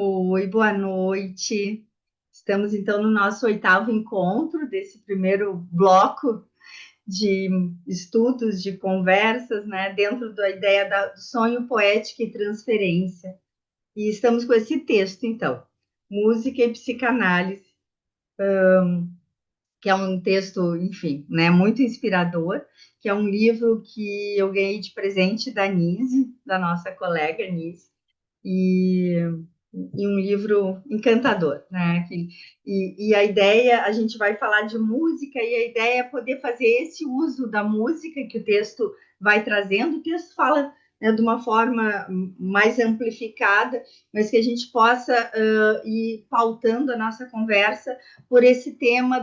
Oi, boa noite. Estamos então no nosso oitavo encontro desse primeiro bloco de estudos, de conversas, né, dentro da ideia do sonho, poética e transferência. E estamos com esse texto, então, Música e Psicanálise, que é um texto, enfim, né, muito inspirador, que é um livro que eu ganhei de presente da Nise, da nossa colega Nise, e um livro encantador, né? E a ideia, a gente vai falar de música, e a ideia é poder fazer esse uso da música que o texto vai trazendo. O texto fala, né, de uma forma mais amplificada, mas que a gente possa ir pautando a nossa conversa por esse tema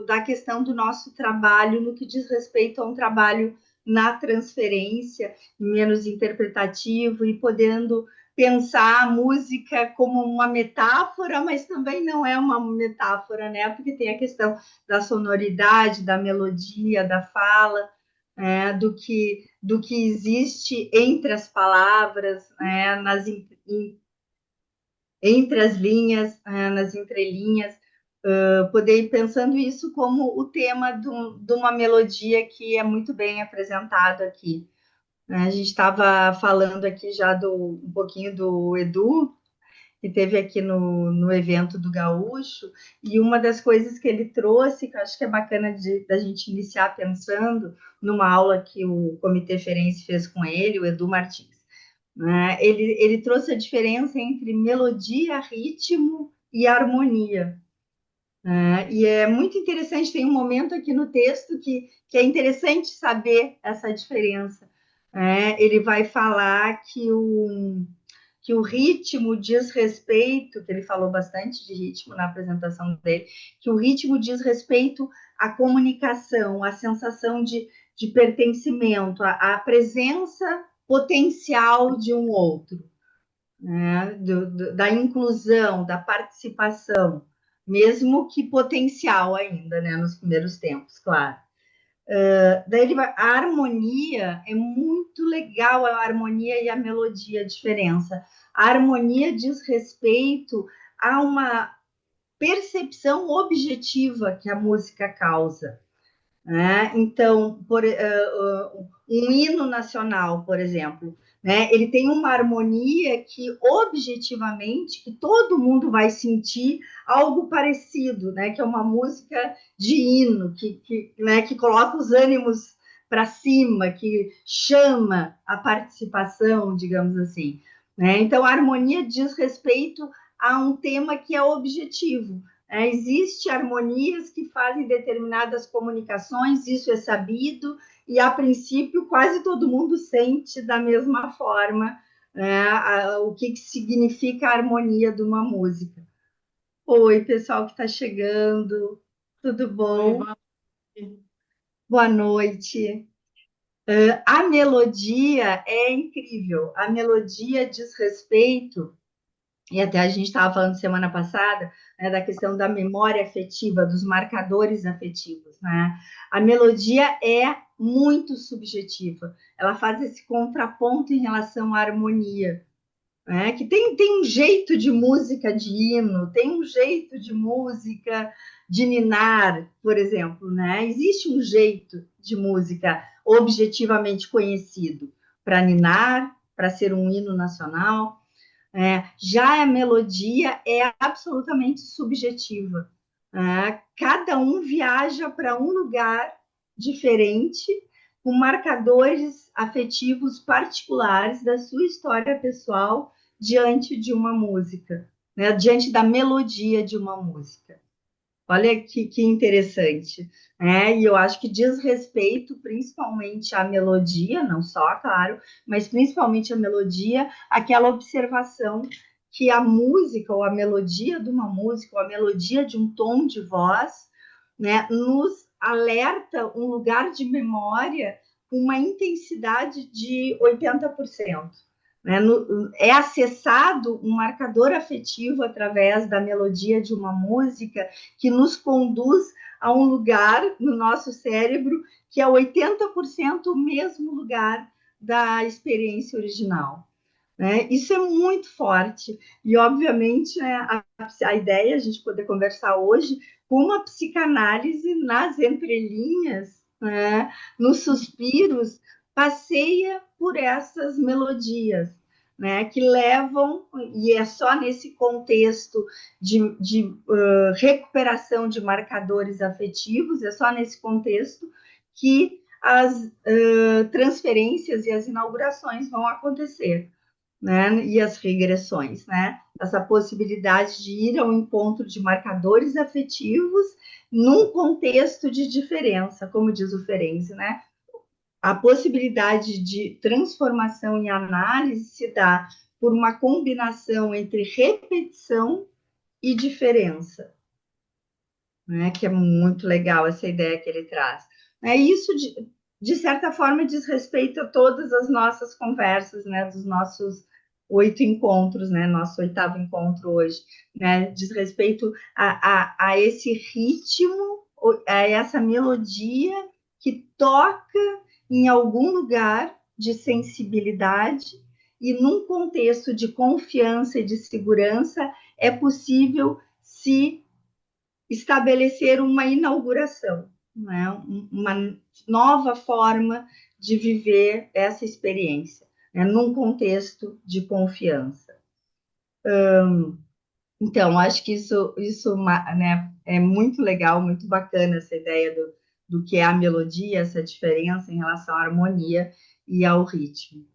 da questão do nosso trabalho, no que diz respeito a um trabalho na transferência, menos interpretativo, e podendo pensar a música como uma metáfora, mas também não é uma metáfora, né? Porque tem a questão da sonoridade, da melodia, da fala, do que existe entre as palavras, entre as linhas, nas entrelinhas, poder ir pensando isso como o tema de uma melodia que é muito bem apresentado aqui. A gente estava falando aqui já um pouquinho do Edu, que teve aqui no evento do Gaúcho, e uma das coisas que ele trouxe, que eu acho que é bacana da gente iniciar pensando, numa aula que o Comitê Ferenc fez com ele, o Edu Martins, né? Ele trouxe a diferença entre melodia, ritmo e harmonia. E é muito interessante, tem um momento aqui no texto que é interessante saber essa diferença. Ele vai falar que o ritmo diz respeito, que ele falou bastante de ritmo na apresentação dele, que o ritmo diz respeito à comunicação, à sensação de pertencimento, à presença potencial de um outro, né? Da inclusão, da participação, mesmo que potencial ainda, né? Nos primeiros tempos, claro. Daí a harmonia é muito legal, a harmonia e a melodia, a diferença. A harmonia diz respeito a uma percepção objetiva que a música causa, né? Então, um hino nacional, por exemplo, né? Ele tem uma harmonia que objetivamente que todo mundo vai sentir algo parecido, né? Que é uma música de hino que coloca os ânimos para cima, que chama a participação, digamos assim, né? Então a harmonia diz respeito a um tema que é objetivo. Existem harmonias que fazem determinadas comunicações, isso é sabido, e a princípio quase todo mundo sente da mesma forma, o que significa a harmonia de uma música. Oi, pessoal que está chegando, tudo Oi, bom? boa noite. Boa noite. A melodia é incrível, a melodia diz respeito, e até a gente estava falando semana passada, né, da questão da memória afetiva, dos marcadores afetivos, né? A melodia é muito subjetiva, ela faz esse contraponto em relação à harmonia, né? Que tem um jeito de música de hino, tem um jeito de música de ninar, por exemplo, né? Existe um jeito de música objetivamente conhecido para ninar, para ser um hino nacional. Já a melodia é absolutamente subjetiva. Cada um viaja para um lugar diferente, com marcadores afetivos particulares da sua história pessoal diante de uma música, né? Diante da melodia de uma música. Olha que interessante, né? E eu acho que diz respeito principalmente à melodia, não só, claro, mas principalmente à melodia, aquela observação que a música, ou a melodia de uma música, ou a melodia de um tom de voz, né, nos alerta um lugar de memória com uma intensidade de 80%. Né? É acessado um marcador afetivo através da melodia de uma música que nos conduz a um lugar no nosso cérebro que é 80% o mesmo lugar da experiência original. né? Isso é muito forte. E, obviamente, né, a ideia é a gente poder conversar hoje como a psicanálise, nas entrelinhas, né, nos suspiros, passeia por essas melodias, né, que levam, e é só nesse contexto de recuperação de marcadores afetivos, é só nesse contexto que as transferências e as inaugurações vão acontecer, né? E as regressões, né? Essa possibilidade de ir ao encontro de marcadores afetivos num contexto de diferença, como diz o Ferenczi, né? A possibilidade de transformação em análise se dá por uma combinação entre repetição e diferença, né? Que é muito legal essa ideia que ele traz. Isso, de certa forma, diz respeito a todas as nossas conversas, né? Dos nossos 8 encontros, né? Nosso 8º encontro hoje, né? Diz respeito a esse ritmo, a essa melodia que toca em algum lugar de sensibilidade e num contexto de confiança e de segurança é possível se estabelecer uma inauguração, né? Uma nova forma de viver essa experiência, né? Num contexto de confiança. Então, acho que isso né, é muito legal, muito bacana essa ideia do que é a melodia, essa diferença em relação à harmonia e ao ritmo.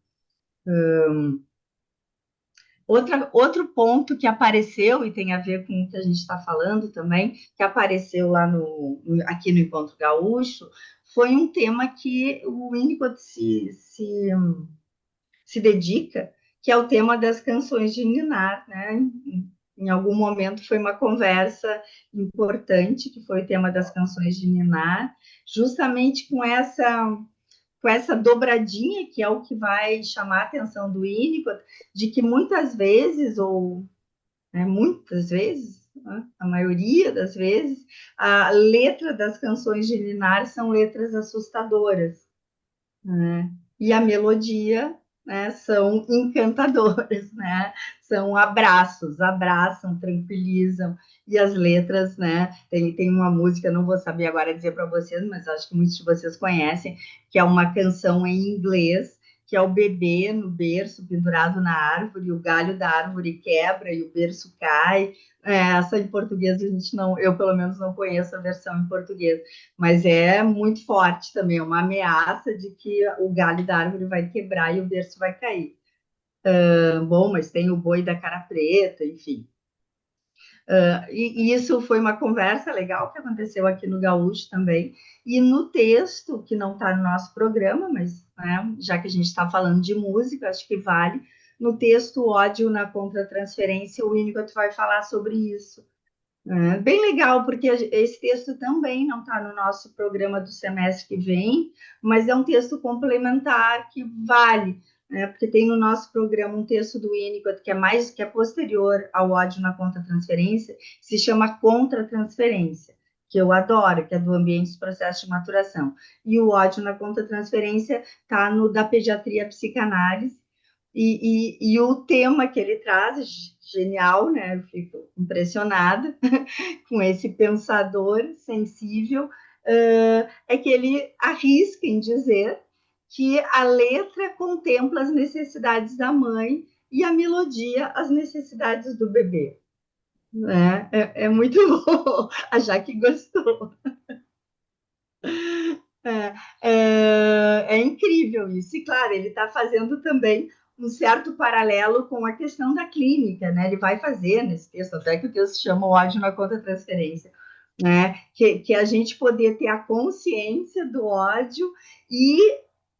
Outro ponto que apareceu, e tem a ver com o que a gente está falando também, que apareceu lá aqui no Encontro Gaúcho, foi um tema que o Winnicott se dedica, que é o tema das canções de ninar, né? Em algum momento foi uma conversa importante, que foi o tema das canções de ninar, justamente com essa dobradinha, que é o que vai chamar a atenção do Winnicott, de que muitas vezes, né, a maioria das vezes, a letra das canções de Ninar são letras assustadoras, né? E a melodia, né, são encantadoras, né? São abraços, abraçam, tranquilizam. E as letras, né? Tem uma música, não vou saber agora dizer para vocês, mas acho que muitos de vocês conhecem, que é uma canção em inglês, que é o bebê no berço pendurado na árvore, o galho da árvore quebra e o berço cai. Essa em português a gente não, eu pelo menos não conheço a versão em português, mas é muito forte também, uma ameaça de que o galho da árvore vai quebrar e o berço vai cair. Bom, mas tem o boi da cara preta, enfim. E isso foi uma conversa legal que aconteceu aqui no Gaúcho também. E no texto, que não está no nosso programa, mas né, já que a gente está falando de música, acho que vale. No texto Ódio na Contratransferência, o Winnicott vai falar sobre isso. Bem legal, porque esse texto também não está no nosso programa do semestre que vem, mas é um texto complementar que vale, né? Porque tem no nosso programa um texto do Winnicott que é posterior ao ódio na contratransferência, se chama Contratransferência, que eu adoro, que é do ambiente dos processos de maturação. E o ódio na contratransferência está no da pediatria psicanálise, e o tema que ele traz, genial, né? Eu fico impressionada com esse pensador sensível, é que ele arrisca em dizer que a letra contempla as necessidades da mãe e a melodia as necessidades do bebê. Né? É muito bom, a Jaque gostou. É incrível isso. E, claro, ele está fazendo também um certo paralelo com a questão da clínica, né? Ele vai fazer nesse texto, até que o texto chama o ódio na contratransferência, né? Que a gente poder ter a consciência do ódio e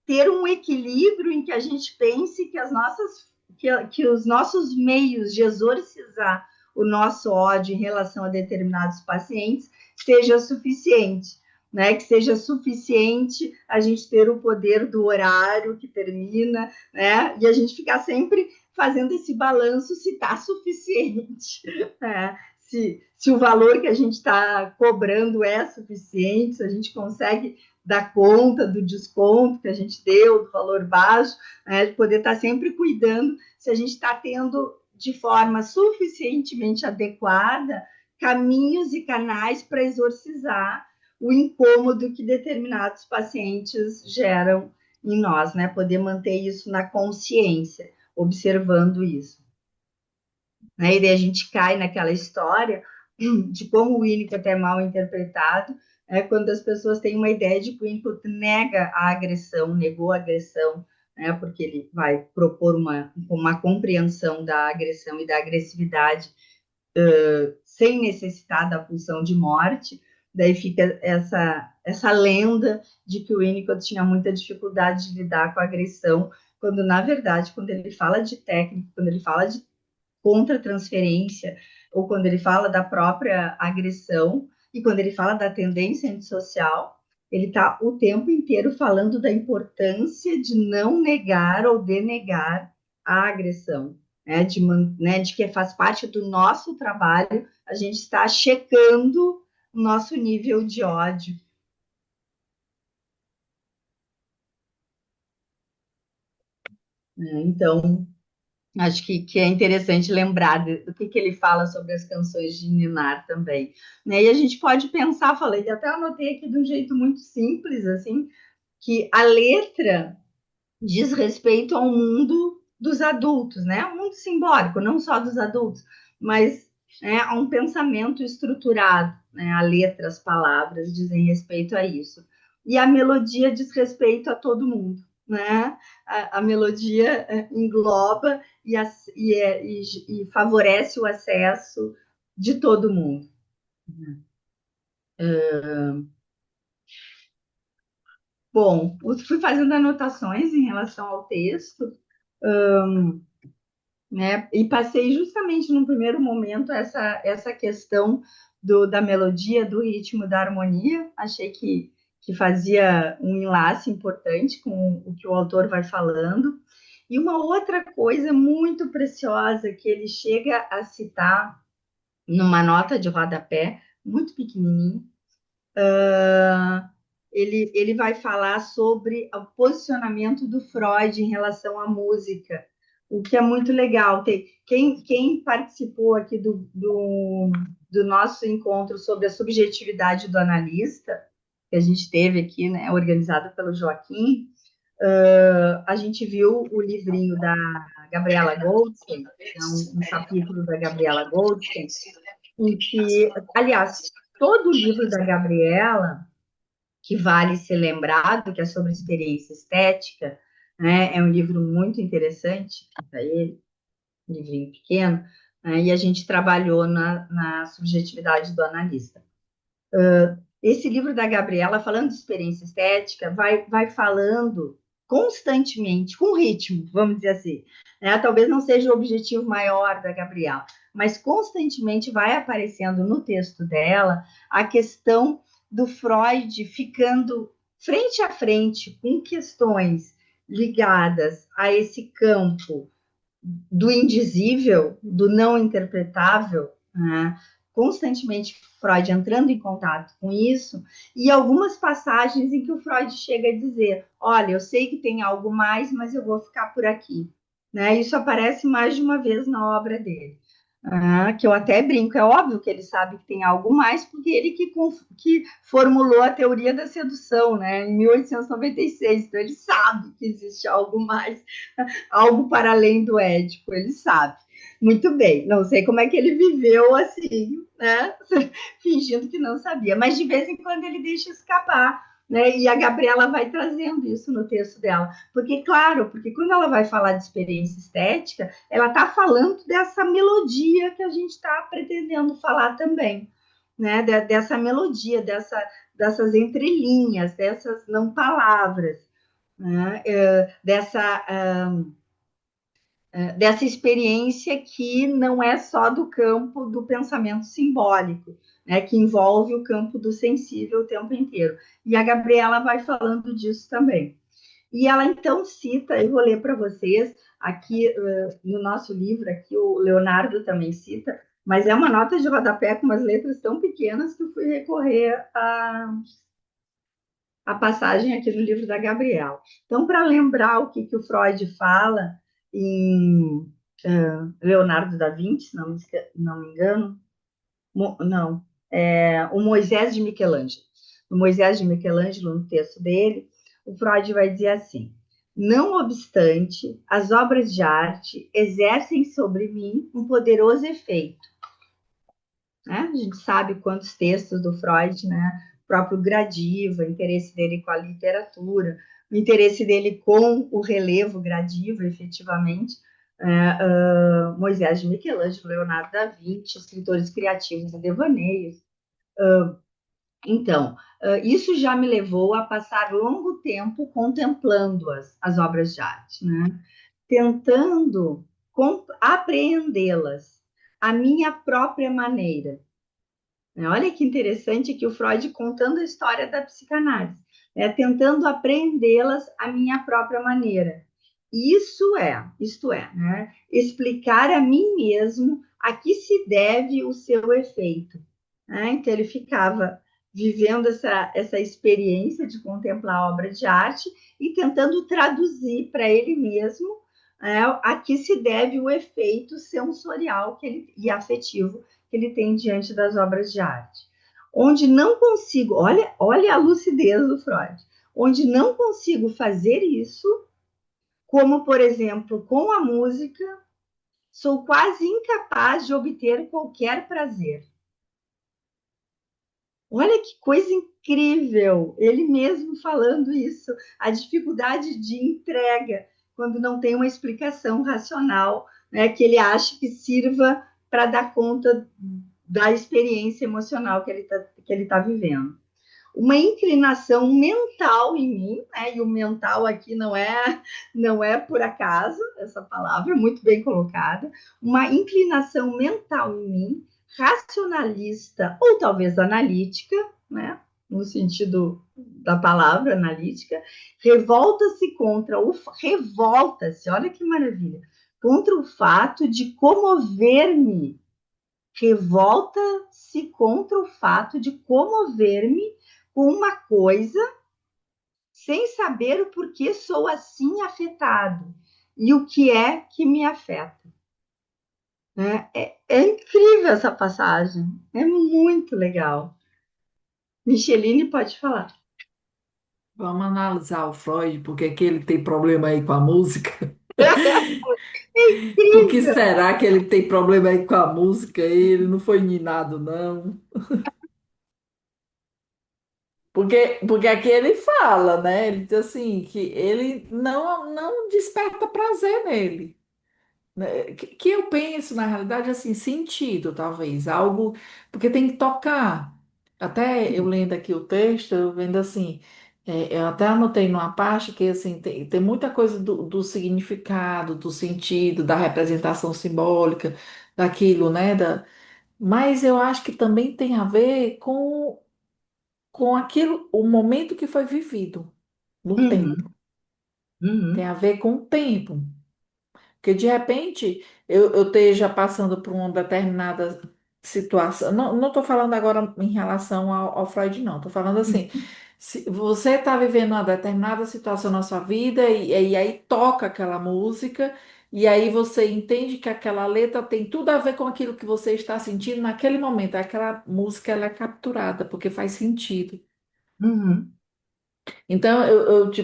ter um equilíbrio em que a gente pense que os nossos meios de exorcizar o nosso ódio em relação a determinados pacientes seja suficiente, né? Que seja suficiente a gente ter o poder do horário que termina, né? E a gente ficar sempre fazendo esse balanço se está suficiente, né? Se o valor que a gente está cobrando é suficiente, se a gente consegue da conta, do desconto que a gente deu, do valor baixo, né, de poder estar sempre cuidando se a gente está tendo de forma suficientemente adequada caminhos e canais para exorcizar o incômodo que determinados pacientes geram em nós, né? Poder manter isso na consciência, observando isso. Né? E daí a gente cai naquela história de como o Winnicott é mal interpretado, quando as pessoas têm uma ideia de que o Winnicott nega a agressão, negou a agressão, né, porque ele vai propor uma compreensão da agressão e da agressividade sem necessitar da pulsão de morte. Daí fica essa lenda de que o Winnicott tinha muita dificuldade de lidar com a agressão, quando, na verdade, quando ele fala de técnica, quando ele fala de contra-transferência, ou quando ele fala da própria agressão, e quando ele fala da tendência antissocial, ele está o tempo inteiro falando da importância de não negar ou denegar a agressão, de que faz parte do nosso trabalho, a gente está checando o nosso nível de ódio. Então, acho que é interessante lembrar do que ele fala sobre as canções de Ninar também. Né? E a gente pode pensar, falei, até anotei aqui de um jeito muito simples, assim, que a letra diz respeito ao mundo dos adultos, né? Um mundo simbólico, não só dos adultos, mas a um pensamento estruturado. Né? A letra, as palavras dizem respeito a isso. E a melodia diz respeito a todo mundo. Né? A melodia engloba e favorece o acesso de todo mundo. Bom, fui fazendo anotações em relação ao texto, né? E passei justamente no primeiro momento essa questão da melodia, do ritmo, da harmonia. Achei que fazia um enlace importante com o que o autor vai falando. E uma outra coisa muito preciosa que ele chega a citar numa nota de rodapé, muito pequenininha, ele vai falar sobre o posicionamento do Freud em relação à música, o que é muito legal. Quem participou aqui do nosso encontro sobre a subjetividade do analista, que a gente teve aqui, né, organizado pelo Joaquim, a gente viu o livrinho da Gabriela Goldstein, um capítulo da Gabriela Goldstein, em que, aliás, todo o livro da Gabriela, que vale ser lembrado, que é sobre experiência estética, né? É um livro muito interessante para ele, um livrinho pequeno, né? E a gente trabalhou na subjetividade do analista. Esse livro da Gabriela, falando de experiência estética, vai falando constantemente, com ritmo, vamos dizer assim. Né? Talvez não seja o objetivo maior da Gabriela, mas constantemente vai aparecendo no texto dela a questão do Freud ficando frente a frente com questões ligadas a esse campo do indizível, do não interpretável, né? Constantemente Freud entrando em contato com isso, e algumas passagens em que o Freud chega a dizer: olha, eu sei que tem algo mais, mas eu vou ficar por aqui. Né? Isso aparece mais de uma vez na obra dele. Que eu até brinco, é óbvio que ele sabe que tem algo mais, porque ele que formulou a teoria da sedução, né, em 1896, então ele sabe que existe algo mais, algo para além do Édipo, ele sabe. Muito bem, não sei como é que ele viveu assim, né, fingindo que não sabia, mas de vez em quando ele deixa escapar, né, e a Gabriela vai trazendo isso no texto dela, porque, claro, porque quando ela vai falar de experiência estética, ela está falando dessa melodia que a gente está pretendendo falar também, né, dessa melodia, dessas entrelinhas, dessas não palavras, né, dessa experiência que não é só do campo do pensamento simbólico, né, que envolve o campo do sensível o tempo inteiro. E a Gabriela vai falando disso também. E ela então cita, eu vou ler para vocês, aqui no nosso livro, aqui o Leonardo também cita, mas é uma nota de rodapé com umas letras tão pequenas que eu fui recorrer a passagem aqui no livro da Gabriela. Então, para lembrar o que o Freud fala em Leonardo da Vinci, se não me engano, não, o Moisés de Michelangelo. No Moisés de Michelangelo, no texto dele, o Freud vai dizer assim: não obstante, as obras de arte exercem sobre mim um poderoso efeito. Né? A gente sabe quantos textos do Freud, né? O próprio Gradiva, o interesse dele com a literatura, o interesse dele com o relevo gradivo, efetivamente. Moisés de Michelangelo, Leonardo da Vinci, escritores criativos e devaneios. Então, isso já me levou a passar longo tempo contemplando as obras de arte, né? Tentando apreendê-las à minha própria maneira. Olha que interessante que o Freud contando a história da psicanálise, tentando apreendê-las à minha própria maneira. Isto é, né, explicar a mim mesmo a que se deve o seu efeito. Né? Então ele ficava vivendo essa experiência de contemplar a obra de arte e tentando traduzir para ele mesmo a que se deve o efeito sensorial e afetivo que ele tem diante das obras de arte. Onde não consigo, olha a lucidez do Freud, onde não consigo fazer isso, como por exemplo com a música, sou quase incapaz de obter qualquer prazer. Olha que coisa incrível! Ele mesmo falando isso, a dificuldade de entrega quando não tem uma explicação racional, né, que ele acha que sirva para dar conta da experiência emocional que ele tá vivendo. Uma inclinação mental em mim, né, e o mental aqui não é por acaso, essa palavra muito bem colocada, uma inclinação mental em mim, racionalista ou talvez analítica, né, no sentido da palavra analítica, revolta-se, olha que maravilha, contra o fato de comover-me, revolta-se contra o fato de comover-me com uma coisa sem saber o porquê sou assim afetado e o que é que me afeta. É incrível essa passagem, é muito legal. Micheline pode falar. Vamos analisar o Freud, porque que ele tem problema aí com a música? Por que Incrível! será que ele tem problema aí com a música? Ele não foi ninado, não. Porque aqui ele fala, né? Ele diz assim, que ele não desperta prazer nele. Né? Que eu penso, na realidade, assim, sentido, talvez, algo, porque tem que tocar. Até eu lendo aqui o texto, eu vendo assim, eu até anotei numa parte que, assim, tem muita coisa do significado, do sentido, da representação simbólica, daquilo, né, mas eu acho que também tem a ver com aquilo, o momento que foi vivido no tempo. Uhum, Tem uhum, a ver com o tempo. Porque de repente eu esteja passando por uma determinada situação. Não estou falando agora em relação ao Freud, não. Estou falando assim, se você está vivendo uma determinada situação na sua vida e aí toca aquela música, e aí você entende que aquela letra tem tudo a ver com aquilo que você está sentindo naquele momento. Aquela música ela é capturada, porque faz sentido. uhum, Então,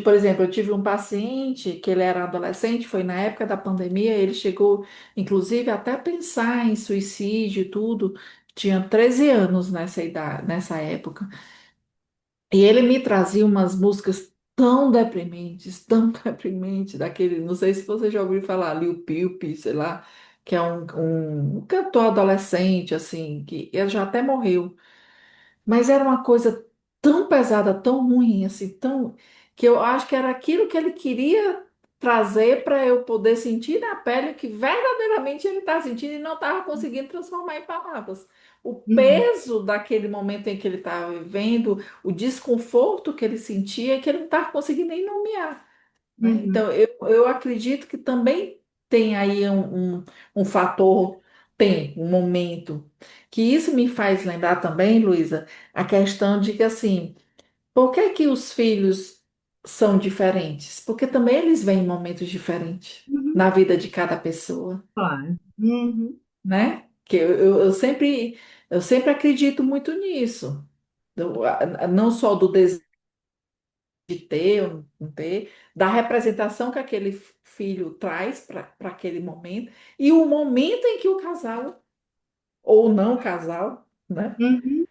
por exemplo, eu tive um paciente que ele era adolescente, foi na época da pandemia, ele chegou, inclusive, até a pensar em suicídio e tudo, tinha 13 anos nessa idade, nessa época. E ele me trazia umas músicas tão deprimentes, daquele, não sei se você já ouviu falar, Lil Peep, sei lá, que é um cantor adolescente, assim, que ele já até morreu. Mas era uma coisa tão pesada, tão ruim, assim, tão que eu acho que era aquilo que ele queria trazer para eu poder sentir na pele o que verdadeiramente ele estava sentindo e não estava conseguindo transformar em palavras. O uhum, peso daquele momento em que ele estava vivendo, o desconforto que ele sentia, que ele não estava conseguindo nem nomear, né? uhum, Então, eu acredito que também tem aí um fator tempo, um momento, que isso me faz lembrar também, Luísa, a questão de que, assim, Por que que os filhos são diferentes? Porque também eles vêm em momentos diferentes Uhum, na vida de cada pessoa, claro. Uhum, né? Que eu sempre acredito muito nisso. Não só do desejo de ter ou não ter, da representação que aquele filho traz para aquele momento, e o momento em que o casal, ou não casal, né? uhum,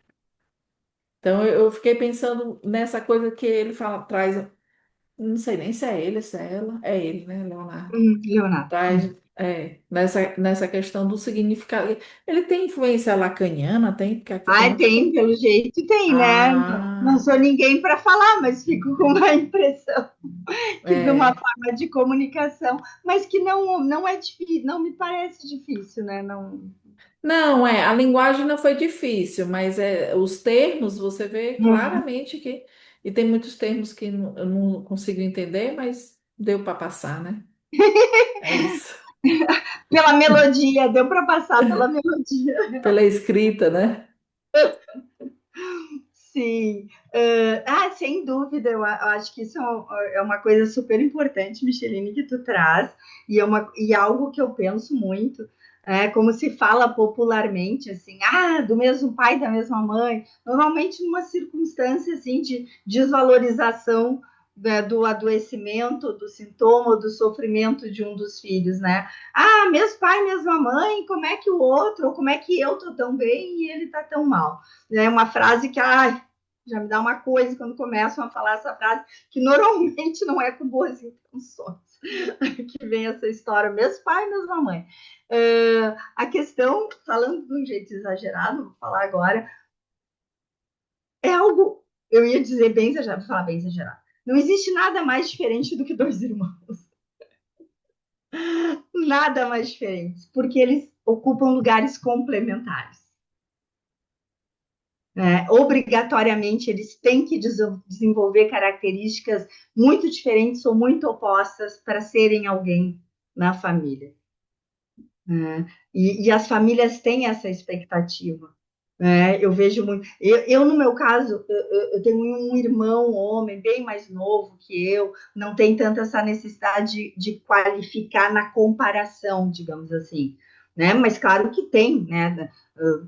Então eu fiquei pensando nessa coisa que ele fala, traz, não sei nem se é ele, se é ela, é ele, né, Leonardo? Leonardo. Traz, nessa questão do significado. Ele tem influência lacaniana, tem, porque aqui tem Ah, muita tem, coisa. pelo jeito tem, né? Não Ah, sou ninguém para falar, mas fico com uma impressão que de uma é. forma de comunicação, mas que não é difícil, não me parece difícil, né? Não. Não, a linguagem não foi difícil, mas os termos você vê Hum. claramente que. E tem muitos termos que eu não consigo entender, mas deu para passar, né? É isso. Pela melodia, deu para passar pela melodia. Pela escrita, né? Sim, sem dúvida, eu acho que isso é uma coisa super importante, Micheline, que tu traz, e algo que eu penso muito, como se fala popularmente, assim, do mesmo pai, da mesma mãe, normalmente numa circunstância, assim, de desvalorização, né, do adoecimento, do sintoma, do sofrimento de um dos filhos, né? Mesmo pai, mesma mãe, como é que o outro, ou como é que eu tô tão bem e ele tá tão mal? É uma frase que já me dá uma coisa quando começam a falar essa frase, que normalmente não é com boas intenções que vem essa história, mesmo pai, mesma mãe. A questão, falando de um jeito exagerado, vou falar agora, é algo, eu ia dizer bem exagerado, vou falar bem exagerado. Não existe nada mais diferente do que dois irmãos. Nada mais diferente, porque eles ocupam lugares complementares. Obrigatoriamente eles têm que desenvolver características muito diferentes ou muito opostas para serem alguém na família. Né? E as famílias têm essa expectativa. Eu vejo muito. No meu caso, eu tenho um irmão, homem, bem mais novo que eu, não tem tanta essa necessidade de qualificar na comparação, digamos assim. Né? Mas claro que tem, né?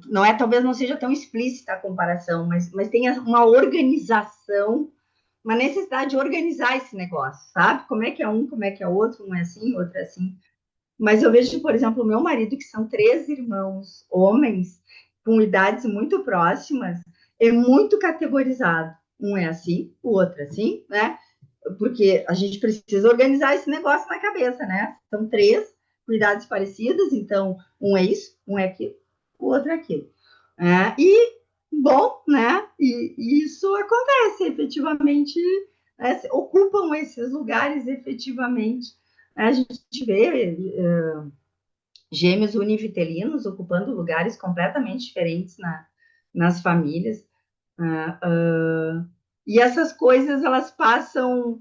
Não é, talvez não seja tão explícita a comparação, mas tem uma organização, uma necessidade de organizar esse negócio, sabe? Como é que é um, como é que é outro, um é assim, outro é assim. Mas eu vejo, por exemplo, o meu marido, que são três irmãos homens, com idades muito próximas, é muito categorizado. Um é assim, o outro é assim, né? Porque a gente precisa organizar esse negócio na cabeça, né? São três com idades parecidas, então um é isso, um é aquilo, o outro é aquilo. E, bom, né? E isso acontece efetivamente, ocupam esses lugares efetivamente. A gente vê gêmeos univitelinos ocupando lugares completamente diferentes nas famílias. E essas coisas elas passam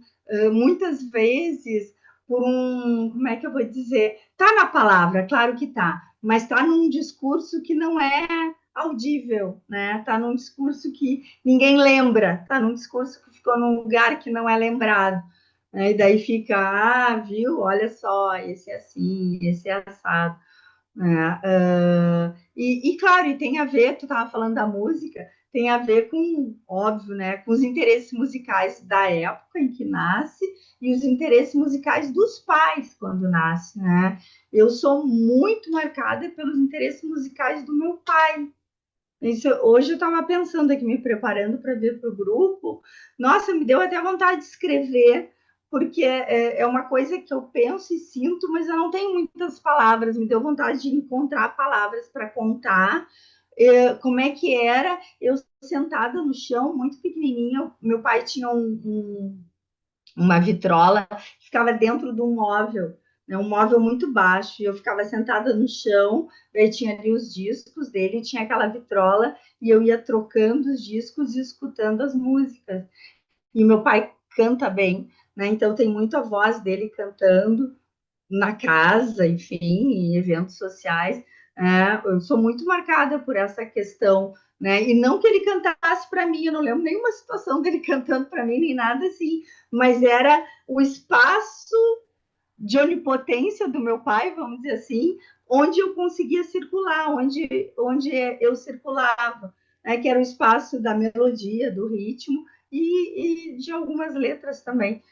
muitas vezes por como é que eu vou dizer? Tá na palavra, claro que tá, mas tá num discurso que não é audível, né? Tá num discurso que ninguém lembra, tá num discurso que ficou num lugar que não é lembrado. E daí fica, viu? Olha só, esse é assim, esse é assado. Claro, e tem a ver, tu estava falando da música, tem a ver com, óbvio, né, com os interesses musicais da época em que nasce e os interesses musicais dos pais quando nasce, né? Eu sou muito marcada pelos interesses musicais do meu pai. Hoje eu estava pensando aqui, me preparando para vir para o grupo. Nossa, me deu até vontade de escrever, porque é uma coisa que eu penso e sinto, mas eu não tenho muitas palavras. Me deu vontade de encontrar palavras para contar como é que era eu sentada no chão, muito pequenininha. Meu pai tinha uma vitrola que ficava dentro de um móvel, né, um móvel muito baixo, e eu ficava sentada no chão, daí tinha ali os discos dele, tinha aquela vitrola, e eu ia trocando os discos e escutando as músicas. E meu pai canta bem, né? Então tem muito a voz dele cantando na casa, enfim, em eventos sociais. Eu sou muito marcada por essa questão, né? E não que ele cantasse para mim, eu não lembro nenhuma situação dele cantando para mim, nem nada assim, mas era o espaço de onipotência do meu pai, vamos dizer assim, onde eu conseguia circular, onde eu circulava, né? Que era o espaço da melodia, do ritmo e de algumas letras também.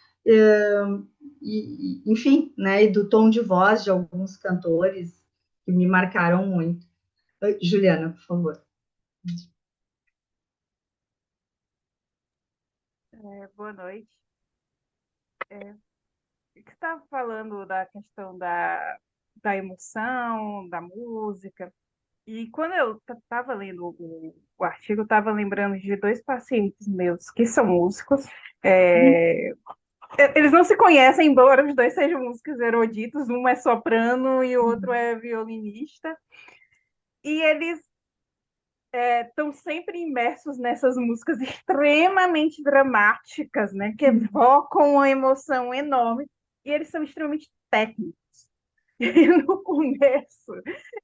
Enfim, né? E do tom de voz de alguns cantores que me marcaram muito. Juliana, por favor. Boa noite. Você estava falando da questão da emoção, da música, e quando eu estava lendo o artigo, eu estava lembrando de dois pacientes meus que são músicos. É, eles não se conhecem, embora os dois sejam músicos eruditos, um é soprano e o outro é violinista, e eles estão sempre imersos nessas músicas extremamente dramáticas, né, que evocam uma emoção enorme, e eles são extremamente técnicos. E no começo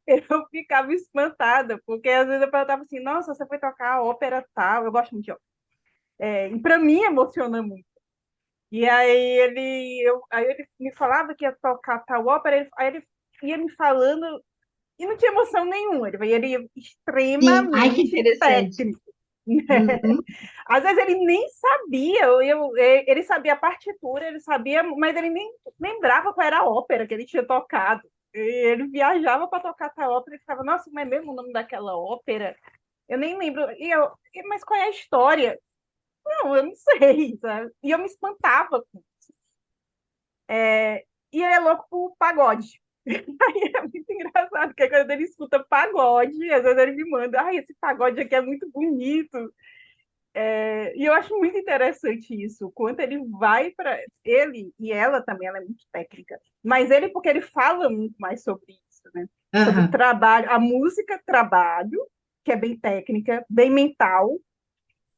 eu ficava espantada, porque às vezes eu perguntava assim, nossa, você foi tocar ópera tal, eu gosto muito de ópera. E para mim emociona muito. E aí ele me falava que ia tocar tal ópera, aí ele ia me falando e não tinha emoção nenhuma. Ele ia Sim, ai, que extremamente interessante. técnico. Né? Uhum. Às vezes ele nem sabia, ele sabia a partitura, ele sabia, mas ele nem lembrava qual era a ópera que ele tinha tocado. E ele viajava para tocar tal ópera e ficava, nossa, mas é mesmo o nome daquela ópera? Eu nem lembro. Mas qual é a história? Não, eu não sei, sabe? E eu me espantava com isso. E ele é louco por pagode. Aí é muito engraçado, porque quando ele escuta pagode, às vezes ele me manda, ai, esse pagode aqui é muito bonito. E eu acho muito interessante isso, o quanto ele vai para ele e ela também, ela é muito técnica, mas ele porque ele fala muito mais sobre isso, né? Sobre o Uhum. trabalho, a música trabalho, que é bem técnica, bem mental,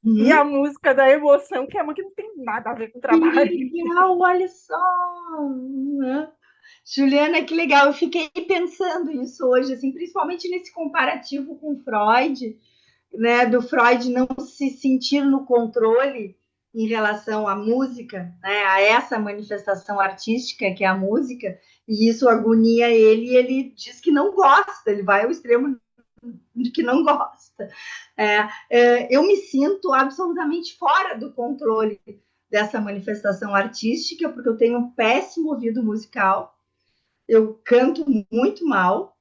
e a Uhum. música da emoção, que é uma que não tem nada a ver com Que trabalho. legal, olha só. Né? Juliana, que legal. Eu fiquei pensando isso hoje, assim, principalmente nesse comparativo com Freud, né? Do Freud não se sentir no controle em relação à música, né? A essa manifestação artística que é a música, e isso agonia ele, e ele diz que não gosta, ele vai ao extremo de que não gosta. Eu me sinto absolutamente fora do controle dessa manifestação artística, porque eu tenho um péssimo ouvido musical, eu canto muito mal,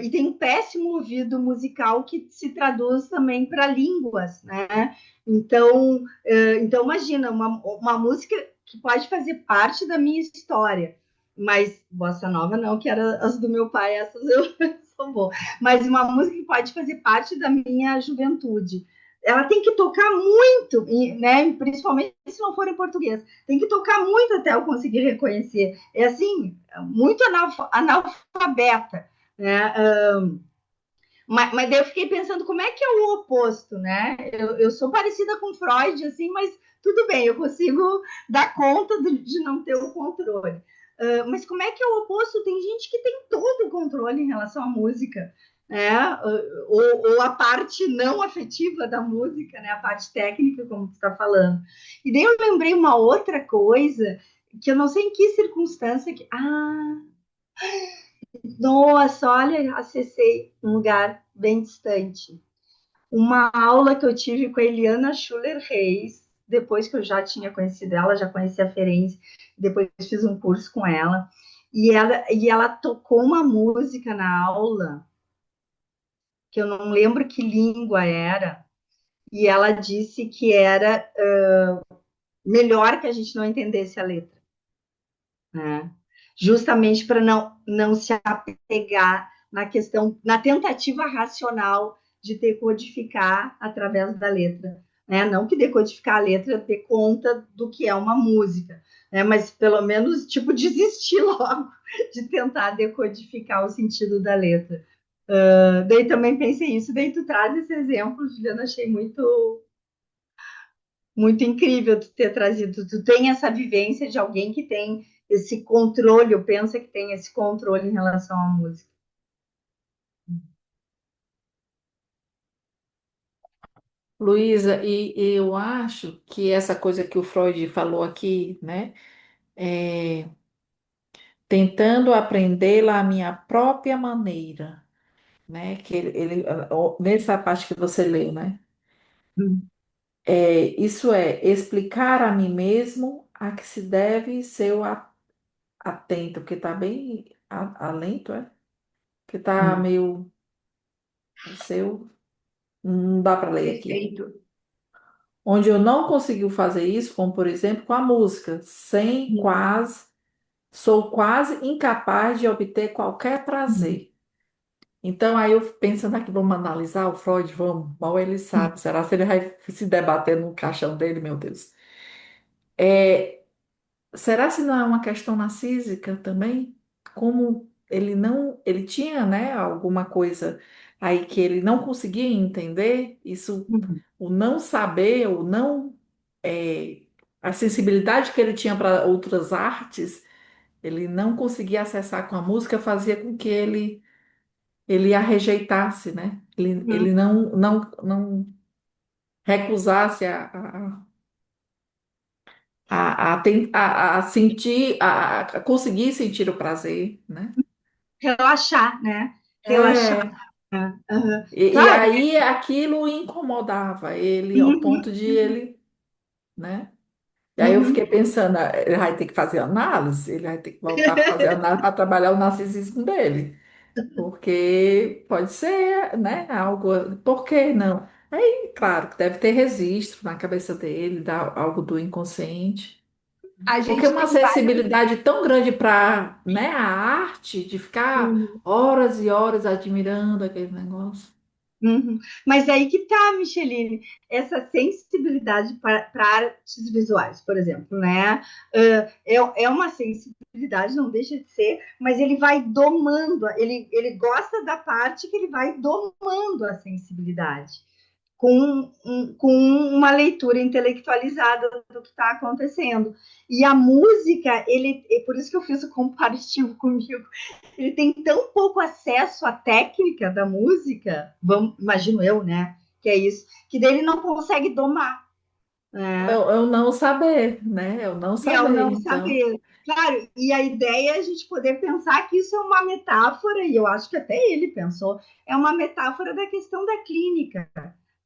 e tenho um péssimo ouvido musical que se traduz também para línguas, né? Então imagina, uma música que pode fazer parte da minha história, mas bossa nova não, que era as do meu pai, essas eu sou boa, mas uma música que pode fazer parte da minha juventude. Ela tem que tocar muito, né? Principalmente se não for em português. Tem que tocar muito até eu conseguir reconhecer. É assim, muito analfabeta, né? Mas daí eu fiquei pensando como é que é o oposto, né? Eu sou parecida com Freud, assim, mas tudo bem, eu consigo dar conta de não ter o controle. Mas como é que é o oposto? Tem gente que tem todo o controle em relação à música, né? Ou a parte não afetiva da música, né? A parte técnica, como você está falando. E daí eu lembrei uma outra coisa que eu não sei em que circunstância que. Nossa, olha, acessei um lugar bem distante. Uma aula que eu tive com a Eliana Schuller Reis, depois que eu já tinha conhecido ela, já conhecia a Ferenc, depois fiz um curso com ela. E ela tocou uma música na aula, que eu não lembro que língua era, e ela disse que era melhor que a gente não entendesse a letra, né? Justamente para não se apegar na questão, na tentativa racional de decodificar através da letra. Né? Não que decodificar a letra dê conta do que é uma música, né? Mas pelo menos tipo desistir logo de tentar decodificar o sentido da letra. Daí também pensei isso, daí tu traz esse exemplo, Juliana, achei muito incrível tu ter trazido. Tu tem essa vivência de alguém que tem esse controle, eu penso que tem esse controle em relação à música. Luísa, e eu acho que essa coisa que o Freud falou aqui, né? É, tentando aprendê-la à minha própria maneira, né? Que nessa parte que você leu, né? Hum, Isso é explicar a mim mesmo a que se deve ser atento, porque está bem alento, é? Que está hum. meio o seu, não dá para ler aqui. Perfeito. Onde eu não consigo fazer isso, como por exemplo com a música, Hum, sou quase incapaz de obter qualquer hum, prazer. Então, aí eu pensando aqui, vamos analisar o Freud, vamos, mal ele hum, sabe. Será que ele vai se debater no caixão dele, meu Deus? É, será se não é uma questão narcísica também? Como ele tinha, né, alguma coisa aí que ele não conseguia entender, isso, hum. o não saber, o não, a sensibilidade que ele tinha para outras artes, ele não conseguia acessar com a música, fazia com que ele a rejeitasse, né? Ele Hum. não recusasse a sentir, a conseguir sentir o prazer, né? Relaxar, né? Relaxar. É, Né? Aham. e Claro. aí aquilo incomodava ele ao Uhum, ponto de uhum, ele, né? E aí eu fiquei uhum. pensando, ele vai ter que fazer análise, ele vai ter que voltar a fazer análise para trabalhar o narcisismo dele. Porque pode ser, né, algo, por que não? Aí, claro, que deve ter registro na cabeça dele, algo do inconsciente. A Porque gente uma tem vários. sensibilidade tão grande para, né, a arte, de ficar Uhum, horas e horas admirando aquele negócio. uhum. Mas aí que tá, Micheline, essa sensibilidade para artes visuais, por exemplo, né? É uma sensibilidade, não deixa de ser, mas ele vai domando, ele gosta da parte que ele vai domando a sensibilidade. Com uma leitura intelectualizada do que está acontecendo. E a música, é por isso que eu fiz o comparativo comigo, ele tem tão pouco acesso à técnica da música, imagino eu, né? Que é isso, que dele não consegue domar, né? Eu não saber, né? Eu não E ao saber, não então. saber. Claro, e a ideia é a gente poder pensar que isso é uma metáfora, e eu acho que até ele pensou, é uma metáfora da questão da clínica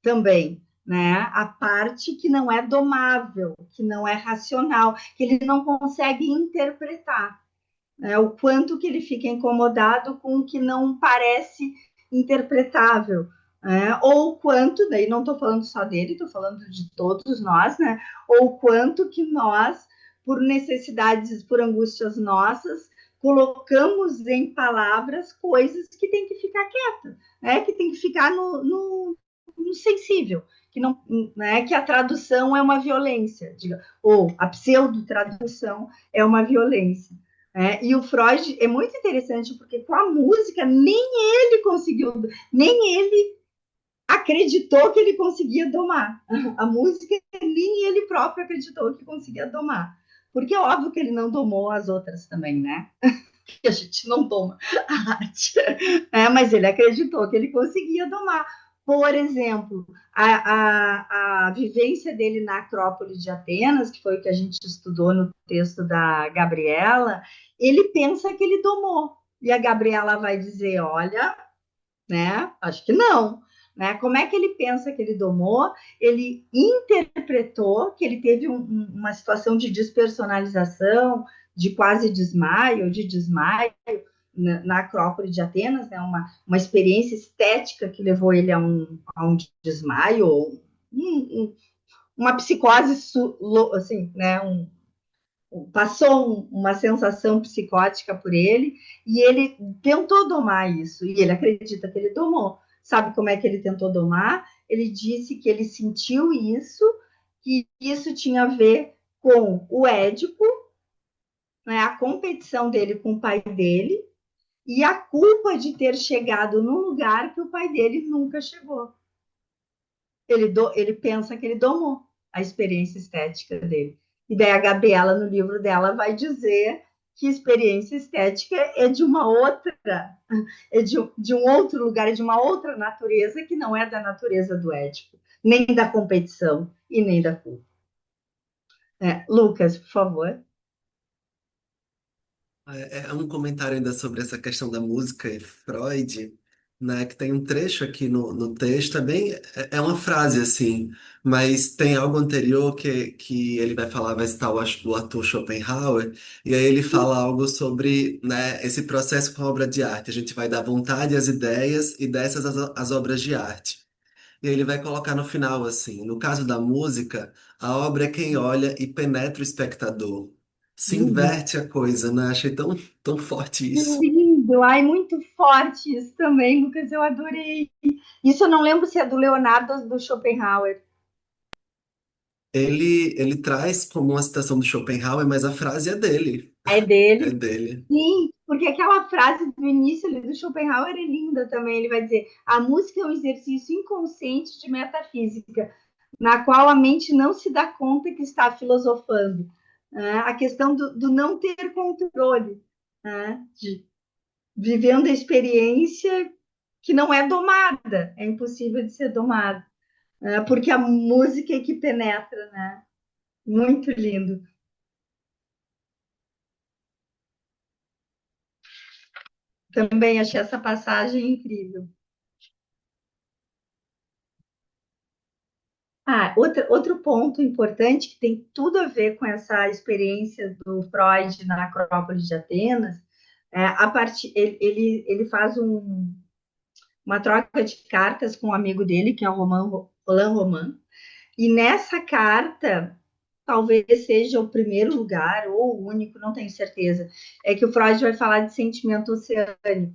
também, né? A parte que não é domável, que não é racional, que ele não consegue interpretar, né? O quanto que ele fica incomodado com o que não parece interpretável, né? Ou quanto, daí não estou falando só dele, estou falando de todos nós, né? Ou quanto que nós, por necessidades, por angústias nossas, colocamos em palavras coisas que tem que ficar quieta, né? Que tem que ficar no sensível, que não, né? Que a tradução é uma violência, diga, ou a pseudo tradução é uma violência. E o Freud é muito interessante porque com a música nem ele conseguiu, nem ele acreditou que ele conseguia domar. A música nem ele próprio acreditou que conseguia domar. Porque é óbvio que ele não domou as outras também, né? Que a gente não doma a arte. Mas ele acreditou que ele conseguia domar. Por exemplo, a vivência dele na Acrópole de Atenas, que foi o que a gente estudou no texto da Gabriela, ele pensa que ele domou. E a Gabriela vai dizer: olha, né? Acho que não. Né? Como é que ele pensa que ele domou? Ele interpretou que ele teve uma situação de despersonalização, de quase desmaio, de desmaio na Acrópole de Atenas, né? Uma experiência estética que levou ele a um desmaio, ou uma psicose, assim, né? Passou uma sensação psicótica por ele e ele tentou domar isso e ele acredita que ele domou. Sabe como é que ele tentou domar? Ele disse que ele sentiu isso, que isso tinha a ver com o Édipo, né, a competição dele com o pai dele e a culpa de ter chegado num lugar que o pai dele nunca chegou. Ele pensa que ele domou a experiência estética dele. E daí a Gabriela, no livro dela, vai dizer que experiência estética é de uma outra, é de um outro lugar, é de uma outra natureza que não é da natureza do Édipo. nem da competição e nem da culpa. Lucas, por favor. É um comentário ainda sobre essa questão da música e Freud, né? Que tem um trecho aqui no texto, é uma frase assim, mas tem algo anterior que ele vai falar, vai citar o ator Schopenhauer, e aí ele fala algo sobre, né, esse processo com a obra de arte. A gente vai dar vontade às ideias e dessas às obras de arte. E aí ele vai colocar no final assim, no caso da música, a obra é quem olha e penetra o espectador. Se Lindo. inverte a coisa, né? Achei tão forte Que isso. lindo! Ai, muito forte isso também, Lucas, eu adorei. Isso eu não lembro se é do Leonardo ou do Schopenhauer. Ele traz como uma citação do Schopenhauer, mas a frase é dele. É É dele? dele. Sim, porque aquela frase do início ali do Schopenhauer é linda também. Ele vai dizer: a música é um exercício inconsciente de metafísica, na qual a mente não se dá conta que está filosofando. A questão do não ter controle, de vivendo a experiência que não é domada, é impossível de ser domada, porque a música é que penetra, né? Muito lindo. Também achei essa passagem incrível. Outro ponto importante que tem tudo a ver com essa experiência do Freud na Acrópole de Atenas, ele faz uma troca de cartas com um amigo dele, que é o Roland Roman, e nessa carta, talvez seja o primeiro lugar, ou o único, não tenho certeza, é que o Freud vai falar de sentimento oceânico,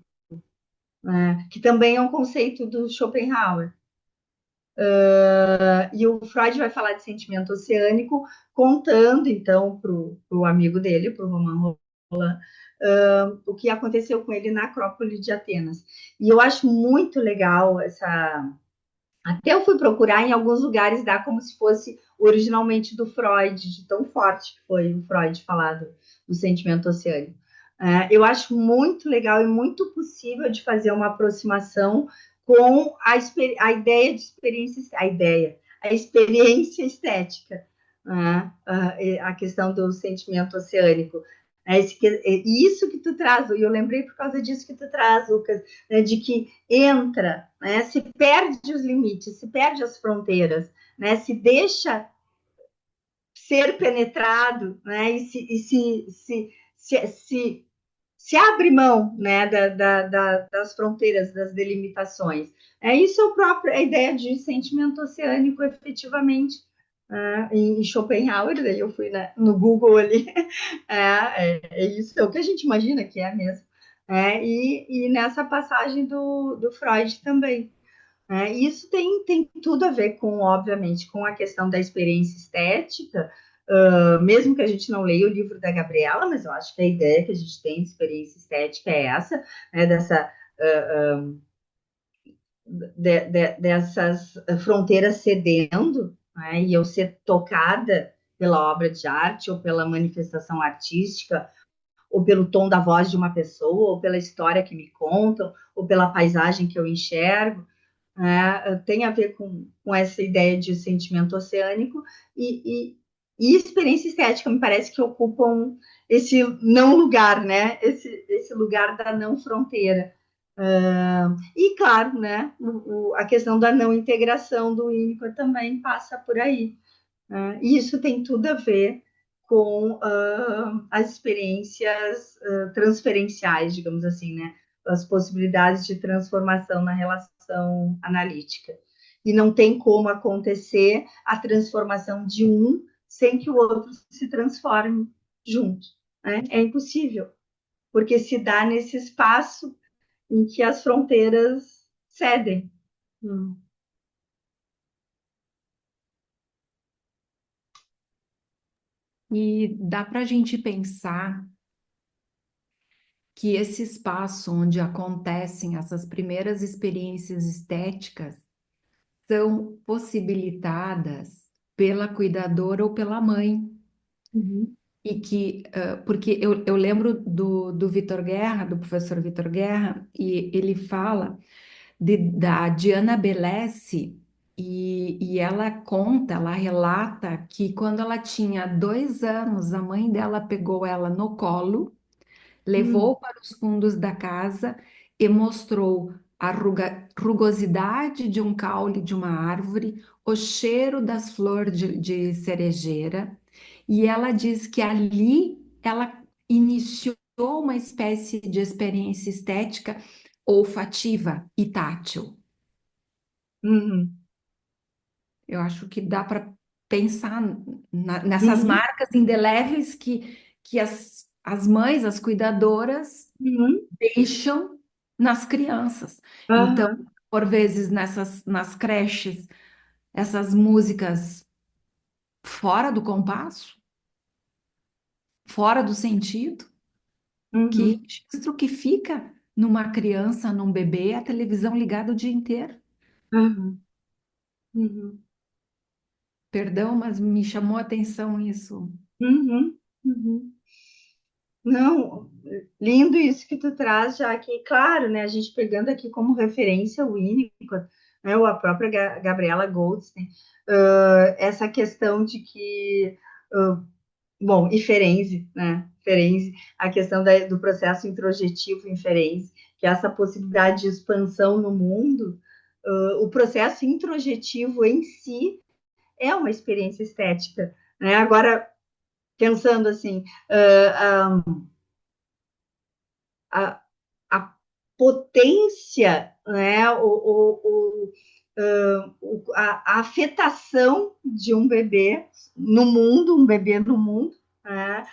né, que também é um conceito do Schopenhauer. E o Freud vai falar de sentimento oceânico, contando, então, para o amigo dele, para o Roman Roland, o que aconteceu com ele na Acrópole de Atenas. E eu acho muito legal essa. Até eu fui procurar em alguns lugares, dá como se fosse originalmente do Freud, de tão forte que foi o Freud falado do sentimento oceânico. Eu acho muito legal e muito possível de fazer uma aproximação com a ideia de experiência, a experiência estética, a questão do sentimento oceânico. Isso que tu traz, e eu lembrei por causa disso que tu traz, Lucas, né, de que entra, né, se perde os limites, se perde as fronteiras, né, se deixa ser penetrado, né, se abre mão, né, das fronteiras, das delimitações. Isso é o próprio, a ideia de sentimento oceânico, efetivamente. Em Schopenhauer, daí eu fui no Google ali, isso, é o que a gente imagina que é mesmo. E nessa passagem do Freud também. Isso tem tudo a ver com, obviamente, com a questão da experiência estética, mesmo que a gente não leia o livro da Gabriela, mas eu acho que a ideia que a gente tem de experiência estética é essa, né, dessas fronteiras cedendo, né, e eu ser tocada pela obra de arte ou pela manifestação artística, ou pelo tom da voz de uma pessoa, ou pela história que me contam, ou pela paisagem que eu enxergo, tem a ver com essa ideia de sentimento oceânico e experiência estética, me parece que ocupam esse não lugar, né? Esse lugar da não fronteira. E, claro, né, a questão da não integração do Winnicott também passa por aí. E isso tem tudo a ver com as experiências transferenciais, digamos assim, né? As possibilidades de transformação na relação analítica. E não tem como acontecer a transformação de um sem que o outro se transforme junto. Né? É impossível, porque se dá nesse espaço em que as fronteiras cedem. E dá para a gente pensar que esse espaço onde acontecem essas primeiras experiências estéticas são possibilitadas pela cuidadora ou pela mãe. Uhum. E que, porque eu lembro do Vitor Guerra, do professor Vitor Guerra, e ele fala da Diana Bellessi, e ela conta, ela relata que quando ela tinha 2 anos, a mãe dela pegou ela no colo, Hum, levou para os fundos da casa e mostrou a rugosidade de um caule de uma árvore, o cheiro das flores de cerejeira, e ela diz que ali ela iniciou uma espécie de experiência estética olfativa e tátil. uhum, Eu acho que dá para pensar nessas uhum, marcas indeléveis que as mães, as cuidadoras, uhum, deixam nas crianças. Então, aham, por vezes, nas creches, essas músicas fora do compasso, fora do sentido, que uhum, registro que fica numa criança, num bebê, a televisão ligada o dia inteiro. aham, uhum, Perdão, mas me chamou a atenção isso. uhum, uhum. Não, lindo isso que tu traz, já que, claro, né, a gente pegando aqui como referência o Winnicott, né, ou a própria Gabriela Goldstein, essa questão de que, bom, e Ferenczi, né, Ferenczi, a questão do processo introjetivo em Ferenczi, que é essa possibilidade de expansão no mundo, o processo introjetivo em si é uma experiência estética, né, agora, pensando assim, a, a potência, né, a afetação de um bebê no mundo, né,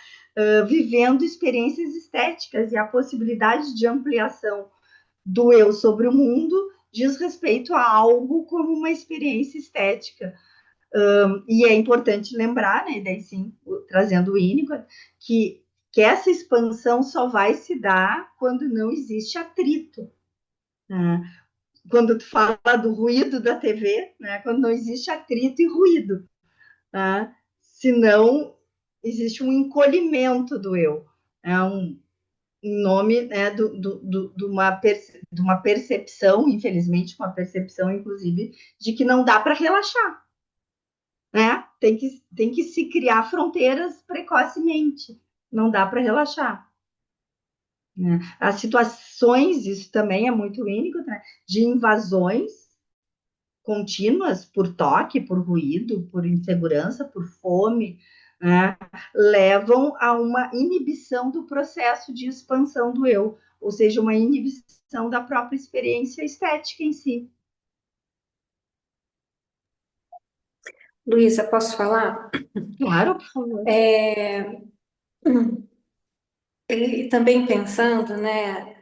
vivendo experiências estéticas e a possibilidade de ampliação do eu sobre o mundo diz respeito a algo como uma experiência estética. E é importante lembrar, né, daí sim, trazendo o Winnicott, que essa expansão só vai se dar quando não existe atrito. Né? Quando tu fala do ruído da TV, né, quando não existe atrito e ruído. Né? Senão, existe um encolhimento do eu. É um nome, né, de uma percepção, infelizmente, uma percepção, inclusive, de que não dá para relaxar. Né? Tem que se criar fronteiras precocemente. Não dá para relaxar. Né? As situações, isso também é muito único, né? De invasões contínuas por toque, por ruído, por insegurança, por fome, né? Levam a uma inibição do processo de expansão do eu, ou seja, uma inibição da própria experiência estética em si. Luísa, posso falar? Claro, por favor. É, e também pensando, né,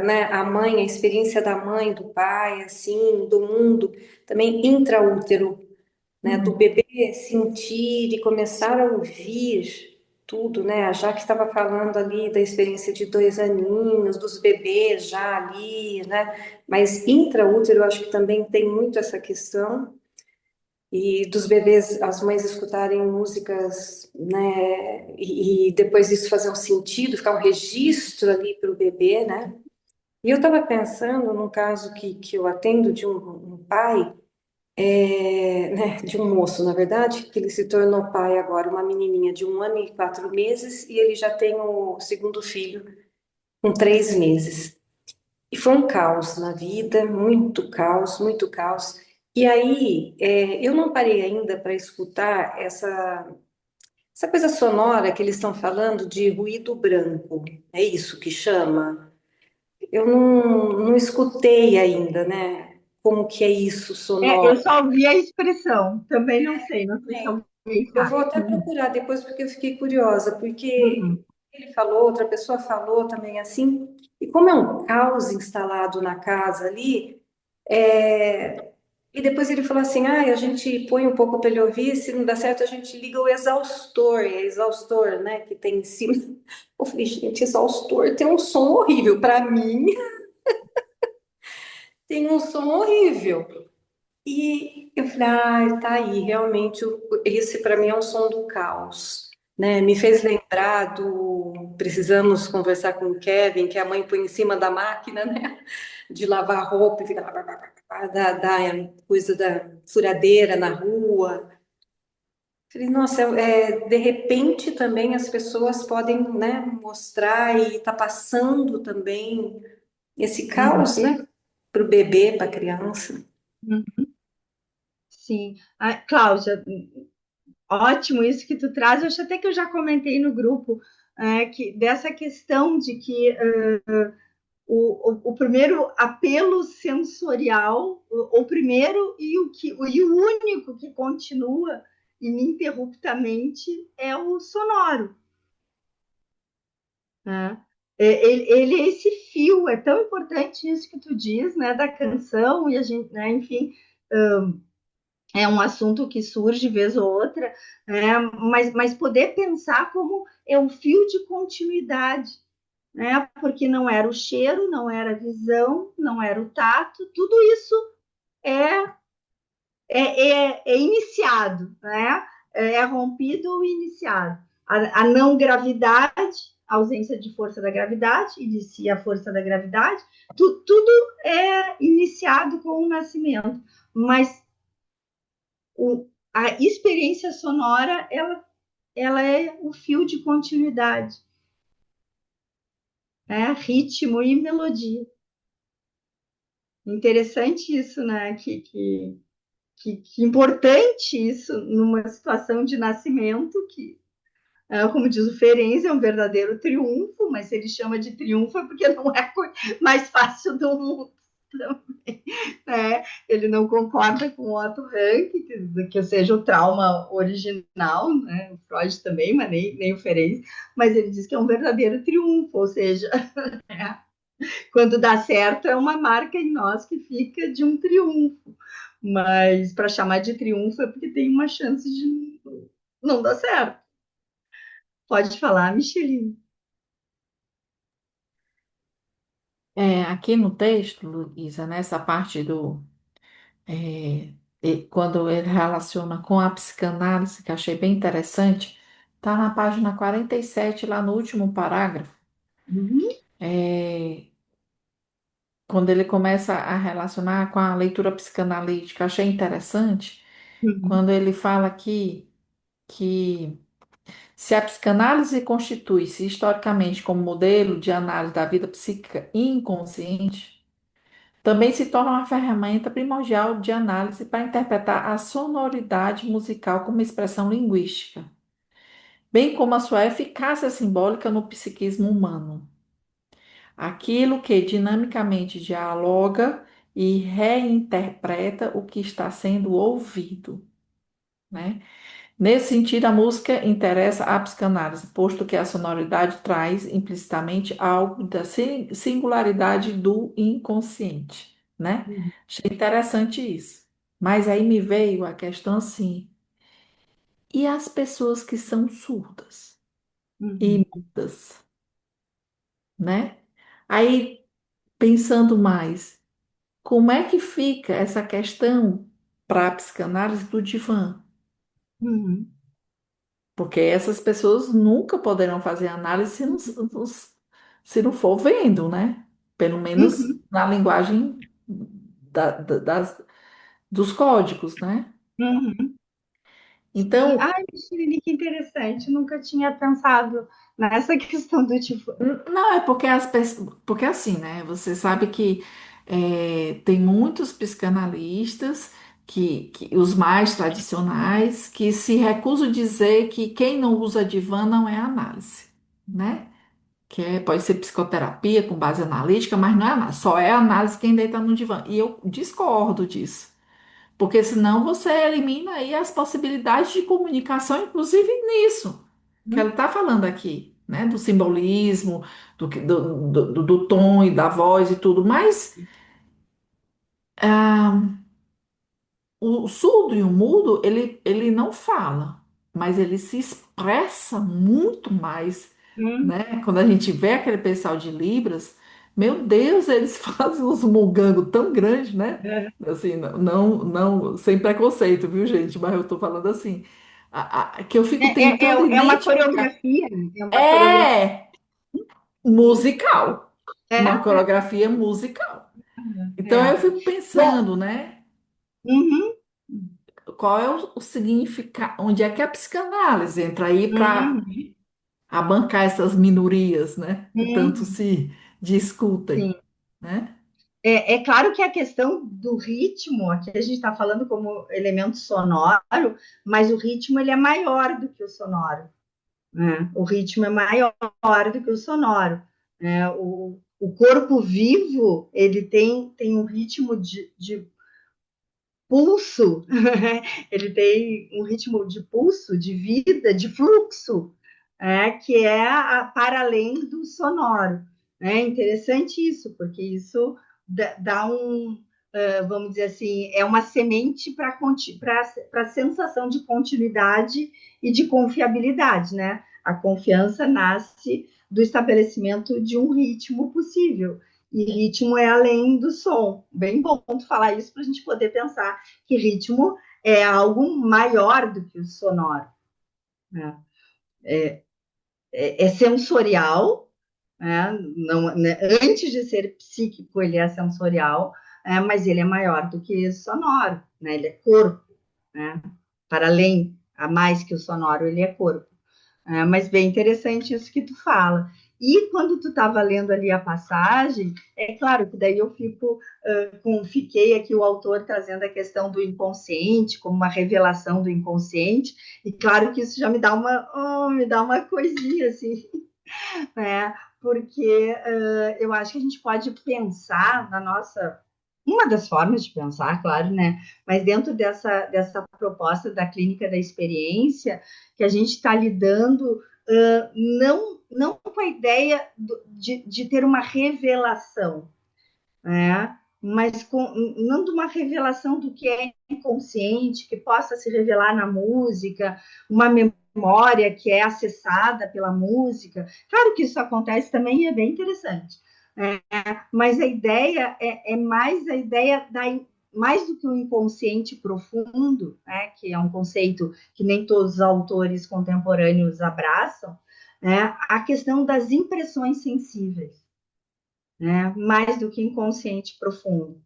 né, a mãe, a experiência da mãe, do pai, assim, do mundo, também intraútero, né, do Uhum. bebê sentir e começar a ouvir tudo, né, a Jaque estava falando ali da experiência de 2 aninhos, dos bebês já ali, né, mas intraútero eu acho que também tem muito essa questão, e dos bebês, as mães escutarem músicas, né, e depois isso fazer um sentido, ficar um registro ali para o bebê, né? E eu estava pensando num caso que eu atendo de um pai, né, de um moço, na verdade, que ele se tornou pai agora, uma menininha de 1 ano e 4 meses, e ele já tem o segundo filho com 3 meses. E foi um caos na vida, muito caos, muito caos. E aí, eu não parei ainda para escutar essa coisa sonora que eles estão falando de ruído branco. É isso que chama? Eu não escutei ainda, né? Como que é isso Eu sonoro? só ouvi a expressão, também não sei se Bem, alguém eu sabe. vou até procurar depois porque eu fiquei curiosa, porque Uhum. ele falou, outra pessoa falou também assim, e como é um caos instalado na casa ali, e depois ele falou assim: ah, a gente põe um pouco para ele ouvir, se não dá certo, a gente liga o exaustor, é exaustor, né, que tem em cima. Eu falei, gente, exaustor tem um som horrível. Para mim, tem um som horrível. E eu falei, ah, tá aí, realmente, esse para mim é um som do caos. né? Me fez lembrar do Precisamos Conversar com o Kevin, que a mãe põe em cima da máquina, né? De lavar roupa e fica lá, da coisa da furadeira na rua. Falei, nossa, de repente também as pessoas podem, né, mostrar e tá passando também esse Uhum, caos, né, para o bebê, para a criança. uhum. Sim. Ah, Cláudia, ótimo isso que tu traz. Eu acho até que eu já comentei no grupo que dessa questão de que o primeiro apelo sensorial, o primeiro e o único que continua ininterruptamente é o sonoro. Né? Ele é esse fio, é tão importante isso que tu diz, né, da canção, e a gente, né, enfim, é um assunto que surge vez ou outra, mas poder pensar como é um fio de continuidade, né? Porque não era o cheiro, não era a visão, não era o tato, tudo isso é, é iniciado, né? É rompido ou iniciado. A não gravidade, a ausência de força da gravidade, inicia a força da gravidade, tudo é iniciado com o nascimento, mas a experiência sonora, ela é o fio de continuidade, né? Ritmo e melodia. Interessante isso, né? Que importante isso numa situação de nascimento, que, como diz o Ferenc, é um verdadeiro triunfo, mas se ele chama de triunfo é porque não é a coisa mais fácil do mundo também, né? Ele não concorda com o Otto Rank, que seja o trauma original, né? O Freud também, mas nem o Ferenc, mas ele diz que é um verdadeiro triunfo, ou seja, quando dá certo é uma marca em nós que fica de um triunfo, mas para chamar de triunfo é porque tem uma chance de não dar certo. Pode falar, Micheline. Aqui no texto, Luísa, nessa parte do quando ele relaciona com a psicanálise, que achei bem interessante, está na página 47, lá no último parágrafo, Uhum, é, quando ele começa a relacionar com a leitura psicanalítica. Achei interessante uhum, quando ele fala aqui que se a psicanálise constitui-se historicamente como modelo de análise da vida psíquica inconsciente, também se torna uma ferramenta primordial de análise para interpretar a sonoridade musical como expressão linguística, bem como a sua eficácia simbólica no psiquismo humano. Aquilo que dinamicamente dialoga e reinterpreta o que está sendo ouvido, né? Nesse sentido, a música interessa à psicanálise, posto que a sonoridade traz implicitamente algo da singularidade do inconsciente, né? uhum, Achei interessante isso. Mas aí me veio a questão assim, e as pessoas que são surdas e uhum, mudas, né? Aí, pensando mais, como é que fica essa questão para a psicanálise do divã? uhum, Porque essas pessoas nunca poderão fazer análise se não for vendo, né? Pelo menos uhum. na linguagem dos códigos, né? Uhum. Sim. Então, Ai, Micheline, que interessante. Nunca tinha pensado nessa questão do tipo. não é porque as pessoas. Porque assim, né? Você sabe que tem muitos psicanalistas, os mais tradicionais, que se recusam a dizer que quem não usa divã não é análise, né? Pode ser psicoterapia com base analítica, mas não é análise, só é análise quem deita no divã. E eu discordo disso, porque senão você elimina aí as possibilidades de comunicação, inclusive nisso que ela está falando aqui, né? Do simbolismo, do tom e da voz e tudo. Mas o surdo e o mudo, ele não fala, mas ele se expressa muito mais, Uhum. né? Quando a gente vê aquele pessoal de Libras, meu Deus, eles fazem uns mugangos tão grandes, né? É. Assim, não, sem preconceito, viu, gente? Mas eu tô falando assim. Que eu fico É, tentando é uma identificar. coreografia, né? É uma coreografia. É musical, É, uma coreografia musical. Então é. eu fico Bom, pensando, né? uhum, Qual é o significado, onde é que a psicanálise entra aí para uhum, abancar essas minorias, né? Que tanto uhum, se discutem, sim. né? É claro que a questão do ritmo, aqui a gente está falando como elemento sonoro, mas o ritmo ele é maior do que o sonoro, né? O ritmo é maior do que o sonoro, né? O corpo vivo ele tem um ritmo de pulso, ele tem um ritmo de pulso, de vida, de fluxo, que é para além do sonoro. É interessante isso, porque isso dá vamos dizer assim, é uma semente para a sensação de continuidade e de confiabilidade, né? A confiança nasce do estabelecimento de um ritmo possível. E ritmo é além do som. Bem bom tu falar isso para a gente poder pensar que ritmo é algo maior do que o sonoro. Né? É sensorial, né? Não, né? Antes de ser psíquico, ele é sensorial, mas ele é maior do que sonoro, né? Ele é corpo, né? Para além, a mais que o sonoro, ele é corpo. Mas bem interessante isso que tu fala. E quando tu estava lendo ali a passagem, é claro que daí eu fiquei aqui o autor trazendo a questão do inconsciente como uma revelação do inconsciente, e claro que isso já me dá uma coisinha assim, né? Porque eu acho que a gente pode pensar na nossa uma das formas de pensar, claro, né? Mas dentro dessa proposta da clínica da experiência, que a gente está lidando não com a ideia de ter uma revelação, né? Mas não de uma revelação do que é inconsciente, que possa se revelar na música, uma memória que é acessada pela música. Claro que isso acontece também e é bem interessante. Mas a ideia é mais a ideia mais do que o inconsciente profundo, né, que é um conceito que nem todos os autores contemporâneos abraçam, né, a questão das impressões sensíveis, né, mais do que inconsciente profundo.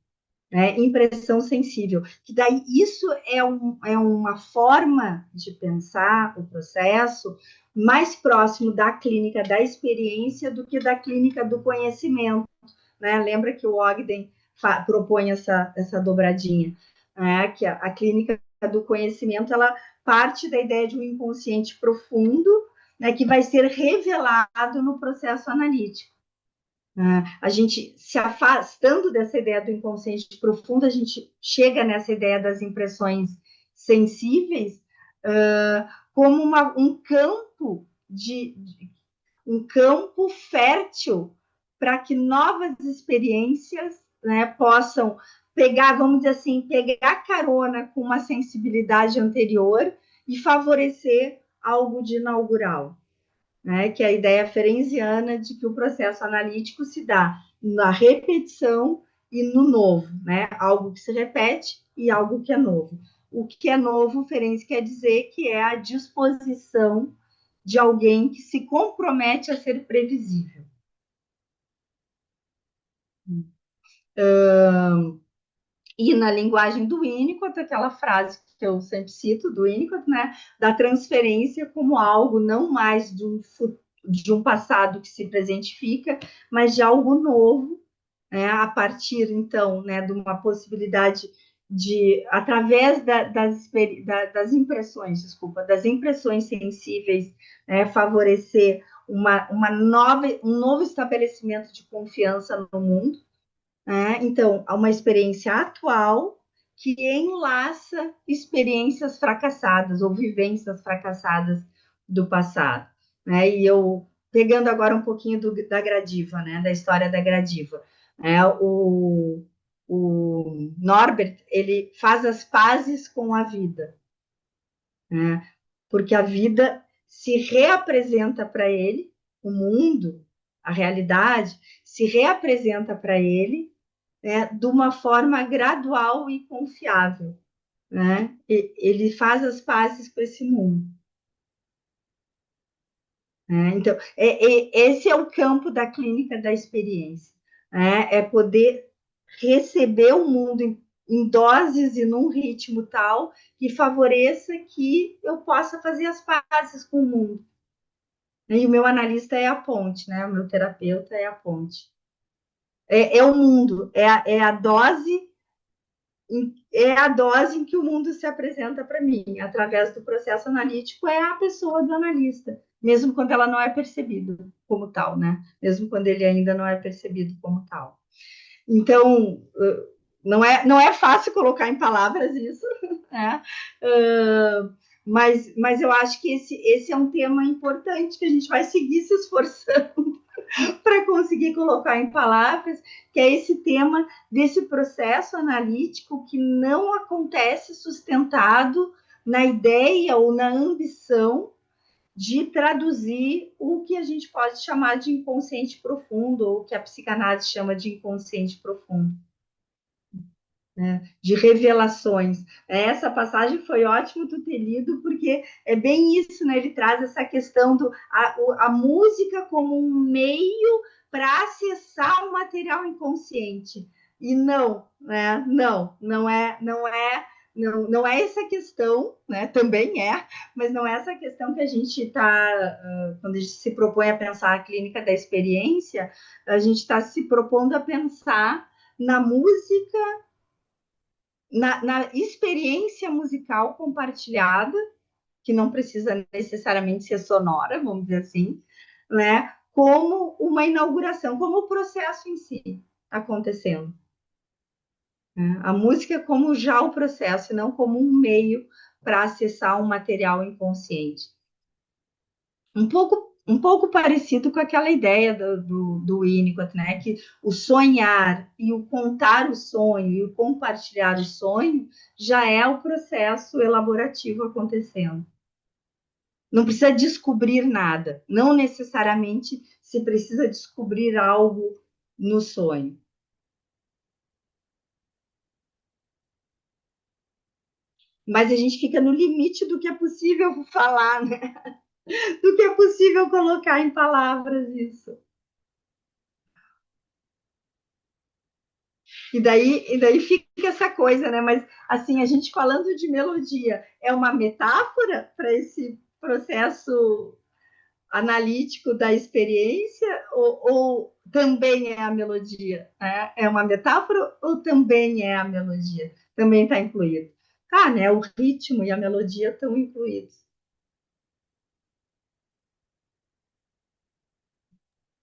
Impressão sensível, que daí isso é uma forma de pensar o processo mais próximo da clínica da experiência do que da clínica do conhecimento, né? Lembra que o Ogden propõe essa dobradinha, né? Que a clínica do conhecimento ela parte da ideia de um inconsciente profundo, né? Que vai ser revelado no processo analítico. A gente se afastando dessa ideia do inconsciente profundo, a gente chega nessa ideia das impressões sensíveis como um campo um campo fértil para que novas experiências, né, possam pegar, vamos dizer assim, pegar carona com uma sensibilidade anterior e favorecer algo de inaugural, né, que é a ideia ferenciana de que o processo analítico se dá na repetição e no novo, né, algo que se repete e algo que é novo. O que é novo, Ferenc quer dizer que é a disposição de alguém que se compromete a ser previsível. E na linguagem do Winnicott, aquela frase que eu sempre cito do Winnicott, né, da transferência como algo não mais de um passado que se presentifica, mas de algo novo, né, a partir, então, né, de uma possibilidade de, através das impressões, das impressões sensíveis, né, favorecer um novo estabelecimento de confiança no mundo, né? Então, há uma experiência atual que enlaça experiências fracassadas ou vivências fracassadas do passado. Né? E eu, pegando agora um pouquinho da Gradiva, né? Da história da Gradiva, o Norbert, ele faz as pazes com a vida, né? Porque a vida se reapresenta para ele, o mundo, a realidade, se reapresenta para ele, né, de uma forma gradual e confiável. né? Ele faz as pazes com esse mundo. Né? Então, esse é o campo da clínica da experiência, né? É poder receber o mundo em doses e num ritmo tal que favoreça que eu possa fazer as pazes com o mundo. E o meu analista é a ponte, né? O meu terapeuta é a ponte. É o mundo, é a dose em que o mundo se apresenta para mim, através do processo analítico, é a pessoa do analista, mesmo quando ela não é percebida como tal, né? Mesmo quando ele ainda não é percebido como tal. Então, não é fácil colocar em palavras isso, né? Mas eu acho que esse é um tema importante que a gente vai seguir se esforçando para conseguir colocar em palavras, que é esse tema desse processo analítico que não acontece sustentado na ideia ou na ambição de traduzir o que a gente pode chamar de inconsciente profundo, ou que a psicanálise chama de inconsciente profundo. Né, de revelações. Essa passagem foi ótimo tu ter lido, porque é bem isso, né? Ele traz essa questão a música como um meio para acessar o material inconsciente. E não, né? Não é essa questão, né? Também é, mas não é essa questão que a gente está, quando a gente se propõe a pensar a clínica da experiência, a gente está se propondo a pensar na música, na experiência musical compartilhada, que não precisa necessariamente ser sonora, vamos dizer assim, né? Como uma inauguração, como o processo em si acontecendo. Né? A música como já o processo, e não como um meio para acessar um material inconsciente. Um pouco parecido com aquela ideia do Winnicott, né? Que o sonhar e o contar o sonho e o compartilhar o sonho já é o processo elaborativo acontecendo. Não precisa descobrir nada, não necessariamente se precisa descobrir algo no sonho. Mas a gente fica no limite do que é possível falar, né? Do que é possível colocar em palavras isso. E daí fica essa coisa, né? Mas, assim, a gente falando de melodia, é uma metáfora para esse processo analítico da experiência ou também é a melodia? Né? É uma metáfora ou também é a melodia? Também está incluído. Ah, né? O ritmo e a melodia estão incluídos.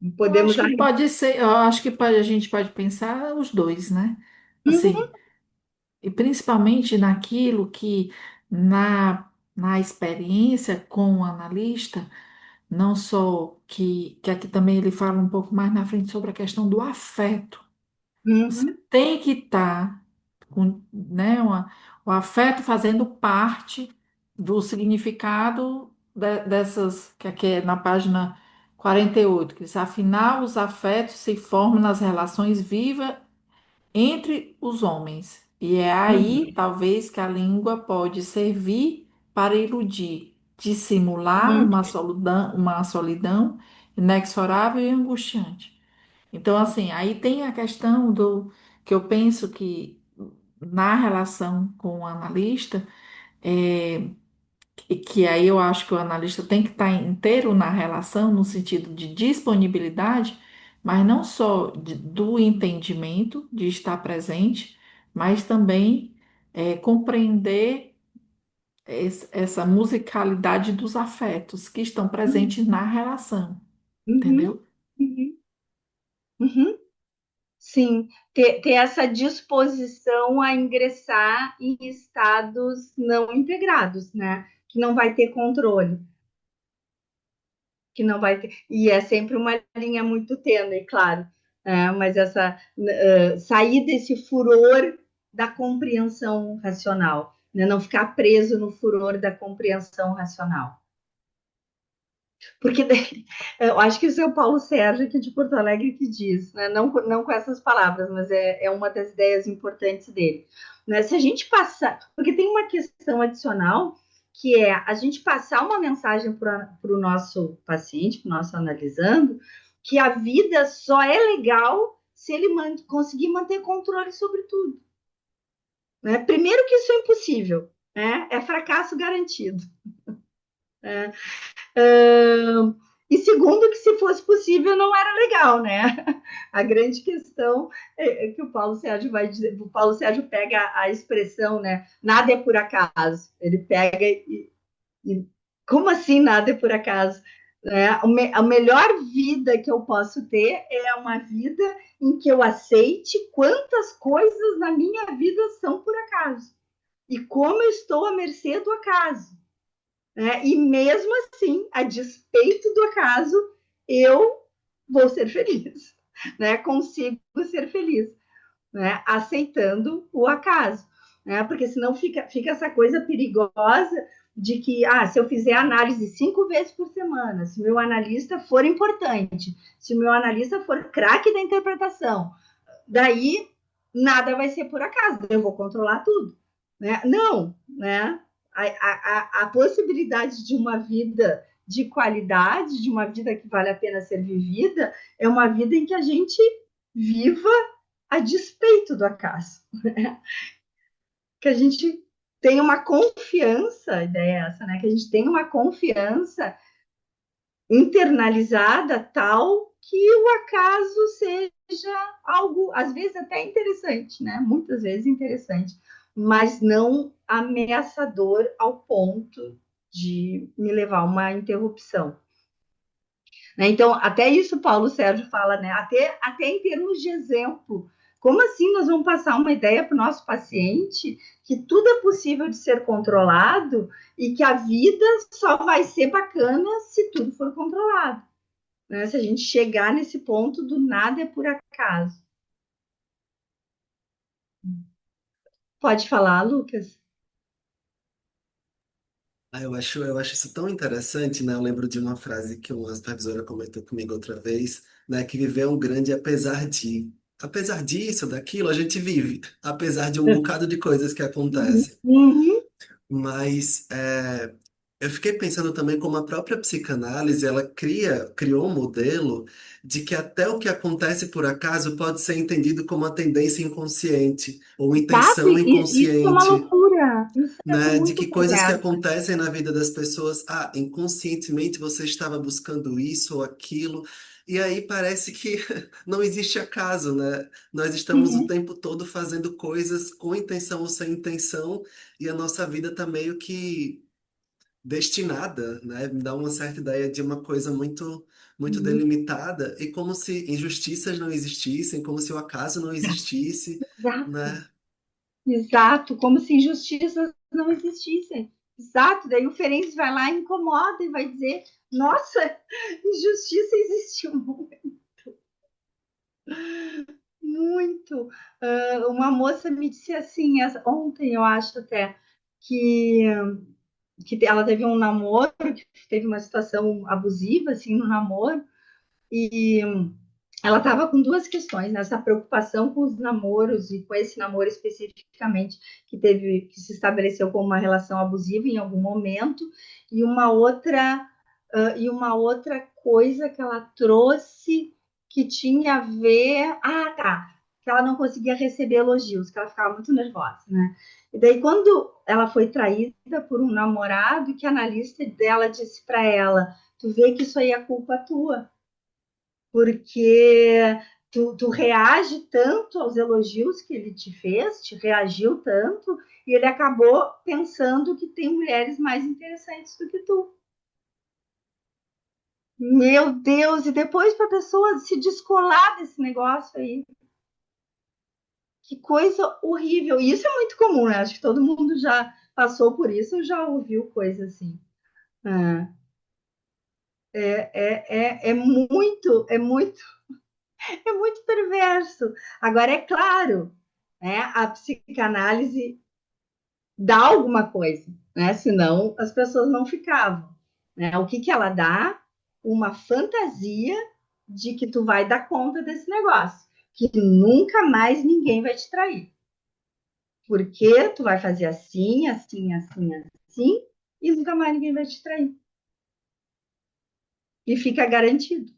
Eu acho Podemos. que pode ser, eu acho que a gente pode pensar os dois, né? Uhum, Assim, e principalmente naquilo que na experiência com o analista, não só que aqui também ele fala um pouco mais na frente sobre a questão do afeto. Você uhum, tem que estar com, né, o afeto fazendo parte do significado dessas, que aqui é na página 48, que diz, afinal, os afetos se formam nas relações vivas entre os homens. E é aí, uhum, talvez, que a língua pode servir para iludir, dissimular uhum, uma solidão inexorável e angustiante. Então, assim, aí tem a questão do que eu penso que na relação com o analista, é, que aí eu acho que o analista tem que estar inteiro na relação, no sentido de disponibilidade, mas não só do entendimento, de estar presente, mas também compreender essa musicalidade dos afetos que estão presentes na relação, uhum, entendeu? uhum, uhum. Sim, ter essa disposição a ingressar em estados não integrados, né? Que não vai ter controle, que não vai ter. E é sempre uma linha muito tênue, claro. Mas essa sair desse furor da compreensão racional, né? Não ficar preso no furor da compreensão racional. Porque daí, eu acho que isso é o Paulo Sérgio, aqui de Porto Alegre, que diz, né? Não com essas palavras, mas é uma das ideias importantes dele. né? Se a gente passar, porque tem uma questão adicional que é a gente passar uma mensagem para o nosso paciente, para o nosso analisando, que a vida só é legal se ele conseguir manter controle sobre tudo. Né? Primeiro que isso é impossível, né? É fracasso garantido. Né? E segundo que se fosse possível não era legal, né? A grande questão é que o Paulo Sérgio vai dizer, o Paulo Sérgio pega a expressão, né? Nada é por acaso. Ele pega e como assim nada é por acaso? A melhor vida que eu posso ter é uma vida em que eu aceite quantas coisas na minha vida são por acaso e como eu estou à mercê do acaso. Né? E mesmo assim, a despeito do acaso, eu vou ser feliz, né? Consigo ser feliz, né? Aceitando o acaso, né? Porque senão fica essa coisa perigosa de que, se eu fizer análise 5 vezes por semana, se meu analista for importante, se meu analista for craque da interpretação, daí nada vai ser por acaso, eu vou controlar tudo. Né? Não, né? A possibilidade de uma vida de qualidade, de uma vida que vale a pena ser vivida, é uma vida em que a gente viva a despeito do acaso. Né? Que a gente tenha uma confiança, a ideia é essa, né? Que a gente tenha uma confiança internalizada tal que o acaso seja algo, às vezes até interessante, né? Muitas vezes interessante, mas não ameaçador ao ponto de me levar a uma interrupção. Né? Então, até isso Paulo Sérgio fala, né? Até em termos de exemplo. Como assim nós vamos passar uma ideia para o nosso paciente que tudo é possível de ser controlado e que a vida só vai ser bacana se tudo for controlado? Né? Se a gente chegar nesse ponto do nada é por acaso. Pode falar, Lucas? Eu acho isso tão interessante, né? Eu lembro de uma frase que uma supervisora comentou comigo outra vez, né? Que viver é um grande apesar de. Apesar disso, daquilo, a gente vive. Apesar de um bocado de coisas que acontecem. Uhum. Mas eu fiquei pensando também como a própria psicanálise, ela criou um modelo de que até o que acontece por acaso pode ser entendido como uma tendência inconsciente ou Exato, intenção isso é uma inconsciente, loucura. Isso é né? De muito que coisas que perverso. acontecem na vida das pessoas, inconscientemente você estava buscando isso ou aquilo, e aí parece que não existe acaso, né? Nós estamos o Uhum. tempo todo fazendo coisas com intenção ou sem intenção, e a nossa vida está meio que destinada, né? Me dá uma certa ideia de uma coisa muito, muito Uhum. delimitada, e como se injustiças não existissem, como se o acaso não existisse, Exato. né? Exato, como se injustiças não existissem. Exato, daí o Ferenc vai lá, incomoda e vai dizer: nossa, injustiça existe muito. Uma moça me disse assim, ontem eu acho até, que, que ela teve um namoro, que teve uma situação abusiva assim, no namoro, e ela estava com duas questões, né? Essa preocupação com os namoros e com esse namoro especificamente que se estabeleceu como uma relação abusiva em algum momento, e uma outra coisa que ela trouxe que tinha a ver, tá, que ela não conseguia receber elogios, que ela ficava muito nervosa, né? E daí quando ela foi traída por um namorado, que a analista dela disse para ela: tu vê que isso aí é culpa tua, porque tu reage tanto aos elogios que ele te fez, te reagiu tanto, e ele acabou pensando que tem mulheres mais interessantes do que tu. Meu Deus, e depois para a pessoa se descolar desse negócio aí. Que coisa horrível. E isso é muito comum, né? Acho que todo mundo já passou por isso, já ouviu coisa assim. É muito é muito perverso. Agora, é claro, né, a psicanálise dá alguma coisa, né? Senão as pessoas não ficavam. Né? O que ela dá? Uma fantasia de que tu vai dar conta desse negócio, que nunca mais ninguém vai te trair. porque tu vai fazer assim, assim, assim, assim, e nunca mais ninguém vai te trair. E fica garantido.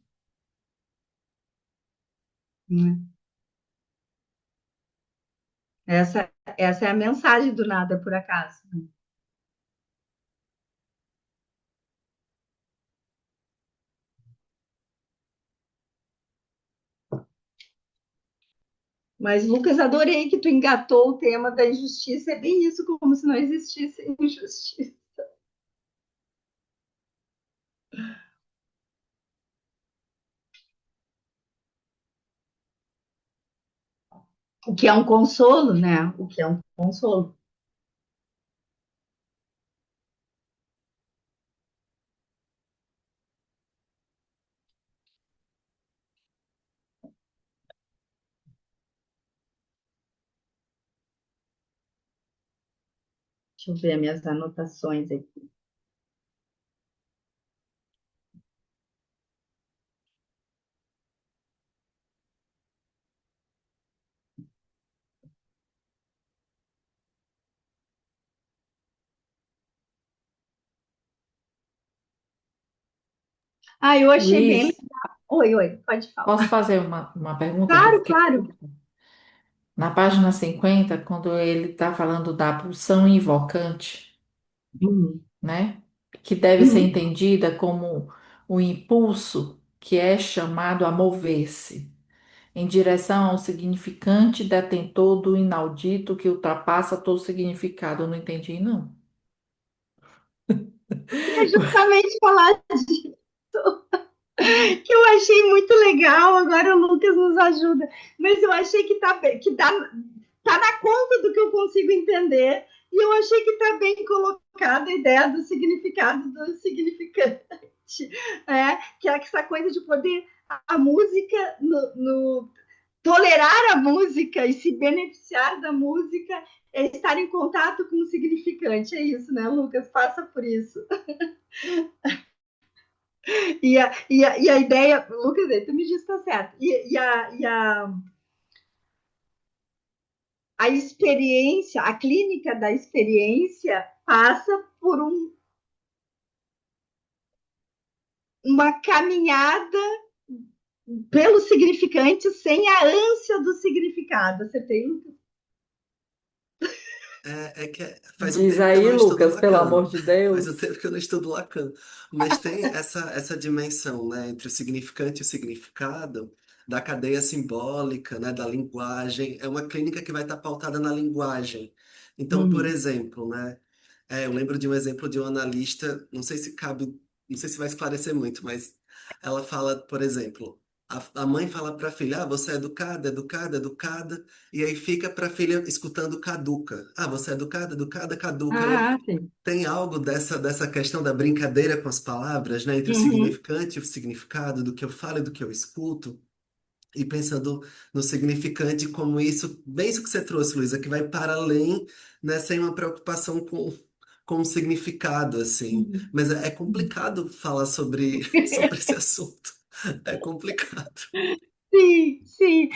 Essa, essa é a mensagem do nada por acaso. Mas, Lucas, adorei que tu engatou o tema da injustiça. É bem isso, como se não existisse injustiça. O que é um consolo, né? O que é um consolo. Deixa eu ver minhas anotações aqui. Ah, eu achei bem Luiz, legal. Oi, oi, pode falar. posso fazer uma pergunta que eu Claro, fiquei claro. na página 50, quando ele está falando da pulsão invocante, Uhum. né? Que deve ser Uhum. entendida como o impulso que é chamado a mover-se em direção ao significante detentor do inaudito que ultrapassa todo significado. Eu não entendi, não. É justamente falar que eu achei muito legal. Agora o Lucas nos ajuda. Mas eu achei que tá na conta do que eu consigo entender. E eu achei que está bem colocada a ideia do significado do significante. Que é essa coisa de poder a música tolerar a música e se beneficiar da música é estar em contato com o significante. É isso, né, Lucas? Passa por isso. E a ideia, Lucas, tu me diz que está certo. A experiência, a clínica da experiência passa por uma caminhada pelo significante sem a ânsia do significado. Acertei, Lucas? Faz um Diz tempo que eu aí, não estudo Lucas, pelo Lacan. amor de Faz um Deus. tempo que eu não estudo Lacan. Mas tem essa dimensão, né, entre o significante e o significado da cadeia simbólica, né, da linguagem. É uma clínica que vai estar pautada na linguagem. Então, por Uhum. exemplo, né, eu lembro de um exemplo de um analista, não sei se cabe, não sei se vai esclarecer muito, mas ela fala, por exemplo, a mãe fala para a filha, você é educada, educada, educada, e aí fica para a filha escutando caduca. Você é educada, educada, caduca. Ah, sim. Tem algo dessa questão da brincadeira com as palavras, né, entre o Uhum. significante e o significado, do que eu falo e do que eu escuto, e pensando no significante como isso, bem isso que você trouxe, Luísa, que vai para além, né, sem uma preocupação com o significado, assim. Uhum. Mas é complicado falar sobre esse assunto. É complicado. Sim, sim.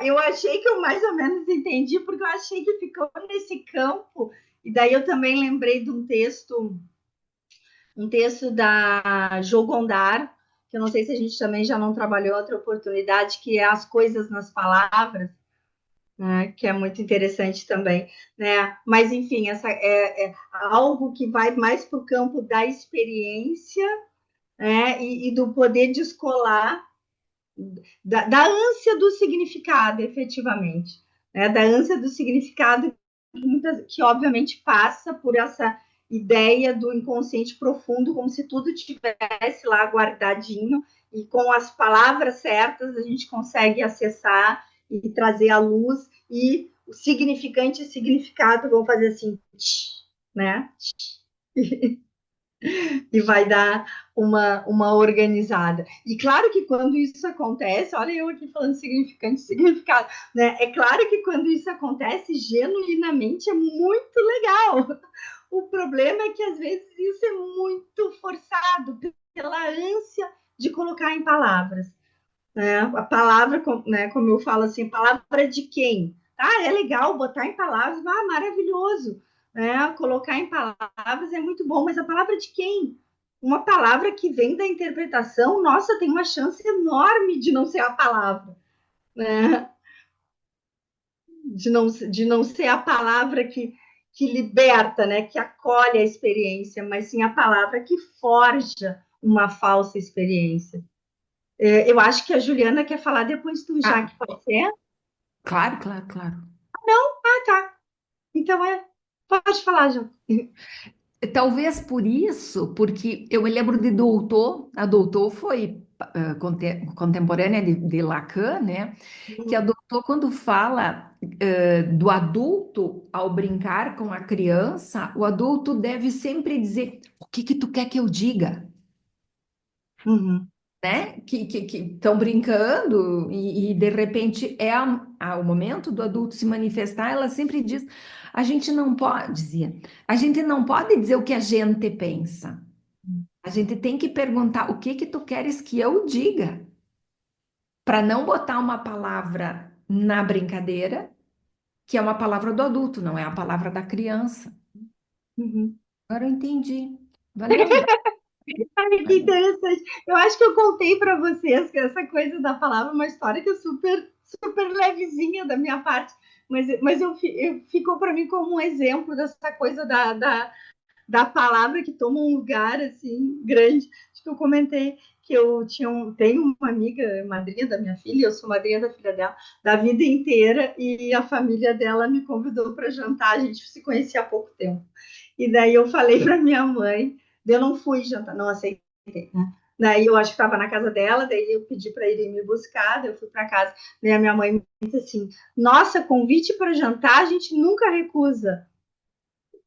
Eu achei que eu mais ou menos entendi, porque eu achei que ficou nesse campo. E daí eu também lembrei de um texto da Jo Gondar, que eu não sei se a gente também já não trabalhou outra oportunidade, que é As Coisas nas Palavras, né, que é muito interessante também, né? Mas enfim, essa é algo que vai mais para o campo da experiência, né? E do poder descolar da ânsia do significado, efetivamente, né? Da ânsia do significado que obviamente passa por essa ideia do inconsciente profundo, como se tudo tivesse lá guardadinho e com as palavras certas a gente consegue acessar e trazer à luz e o significante e significado vão fazer assim, né? E vai dar uma organizada. E claro que quando isso acontece, olha eu aqui falando significante, significado, né? É claro que quando isso acontece, genuinamente é muito legal. O problema é que às vezes isso é muito forçado pela ânsia de colocar em palavras. Né? A palavra, né, como eu falo assim, a palavra de quem? Ah, é legal botar em palavras, maravilhoso. Né? Colocar em palavras é muito bom, mas a palavra de quem? Uma palavra que vem da interpretação, nossa, tem uma chance enorme de não ser a palavra, né? De não ser a palavra que liberta, né? Que acolhe a experiência, mas sim a palavra que forja uma falsa experiência. Eu acho que a Juliana quer falar depois tu, já Ah, que pode ser. claro, claro, claro. Ah, tá. Então pode falar, já. Talvez por isso, porque eu me lembro de Doutor, a Doutor foi contemporânea de Lacan, né? Que a Doutor, quando fala do adulto ao brincar com a criança, o adulto deve sempre dizer: o que que tu quer que eu diga? Uhum, Né? Que estão brincando e de repente o momento do adulto se manifestar, ela sempre diz, a gente não pode, dizia, a gente não pode dizer o que a gente pensa. A gente tem que perguntar o que que tu queres que eu diga, para não botar uma palavra na brincadeira, que é uma palavra do adulto, não é a palavra da criança. uhum. Agora eu entendi. Valeu. Ai, que interessante. Eu acho que eu contei para vocês que essa coisa da palavra é uma história que é super, super levezinha da minha parte, mas ficou para mim como um exemplo dessa coisa da palavra que toma um lugar assim grande. Acho que eu comentei que tenho uma amiga, madrinha da minha filha, eu sou madrinha da filha dela, da vida inteira, e a família dela me convidou para jantar, a gente se conhecia há pouco tempo. E daí eu falei para minha mãe, eu não fui jantar, não aceitei, né? Daí eu acho que estava na casa dela, daí eu pedi para ele me buscar, daí eu fui para casa, daí a minha mãe me disse assim: Nossa, convite para jantar a gente nunca recusa.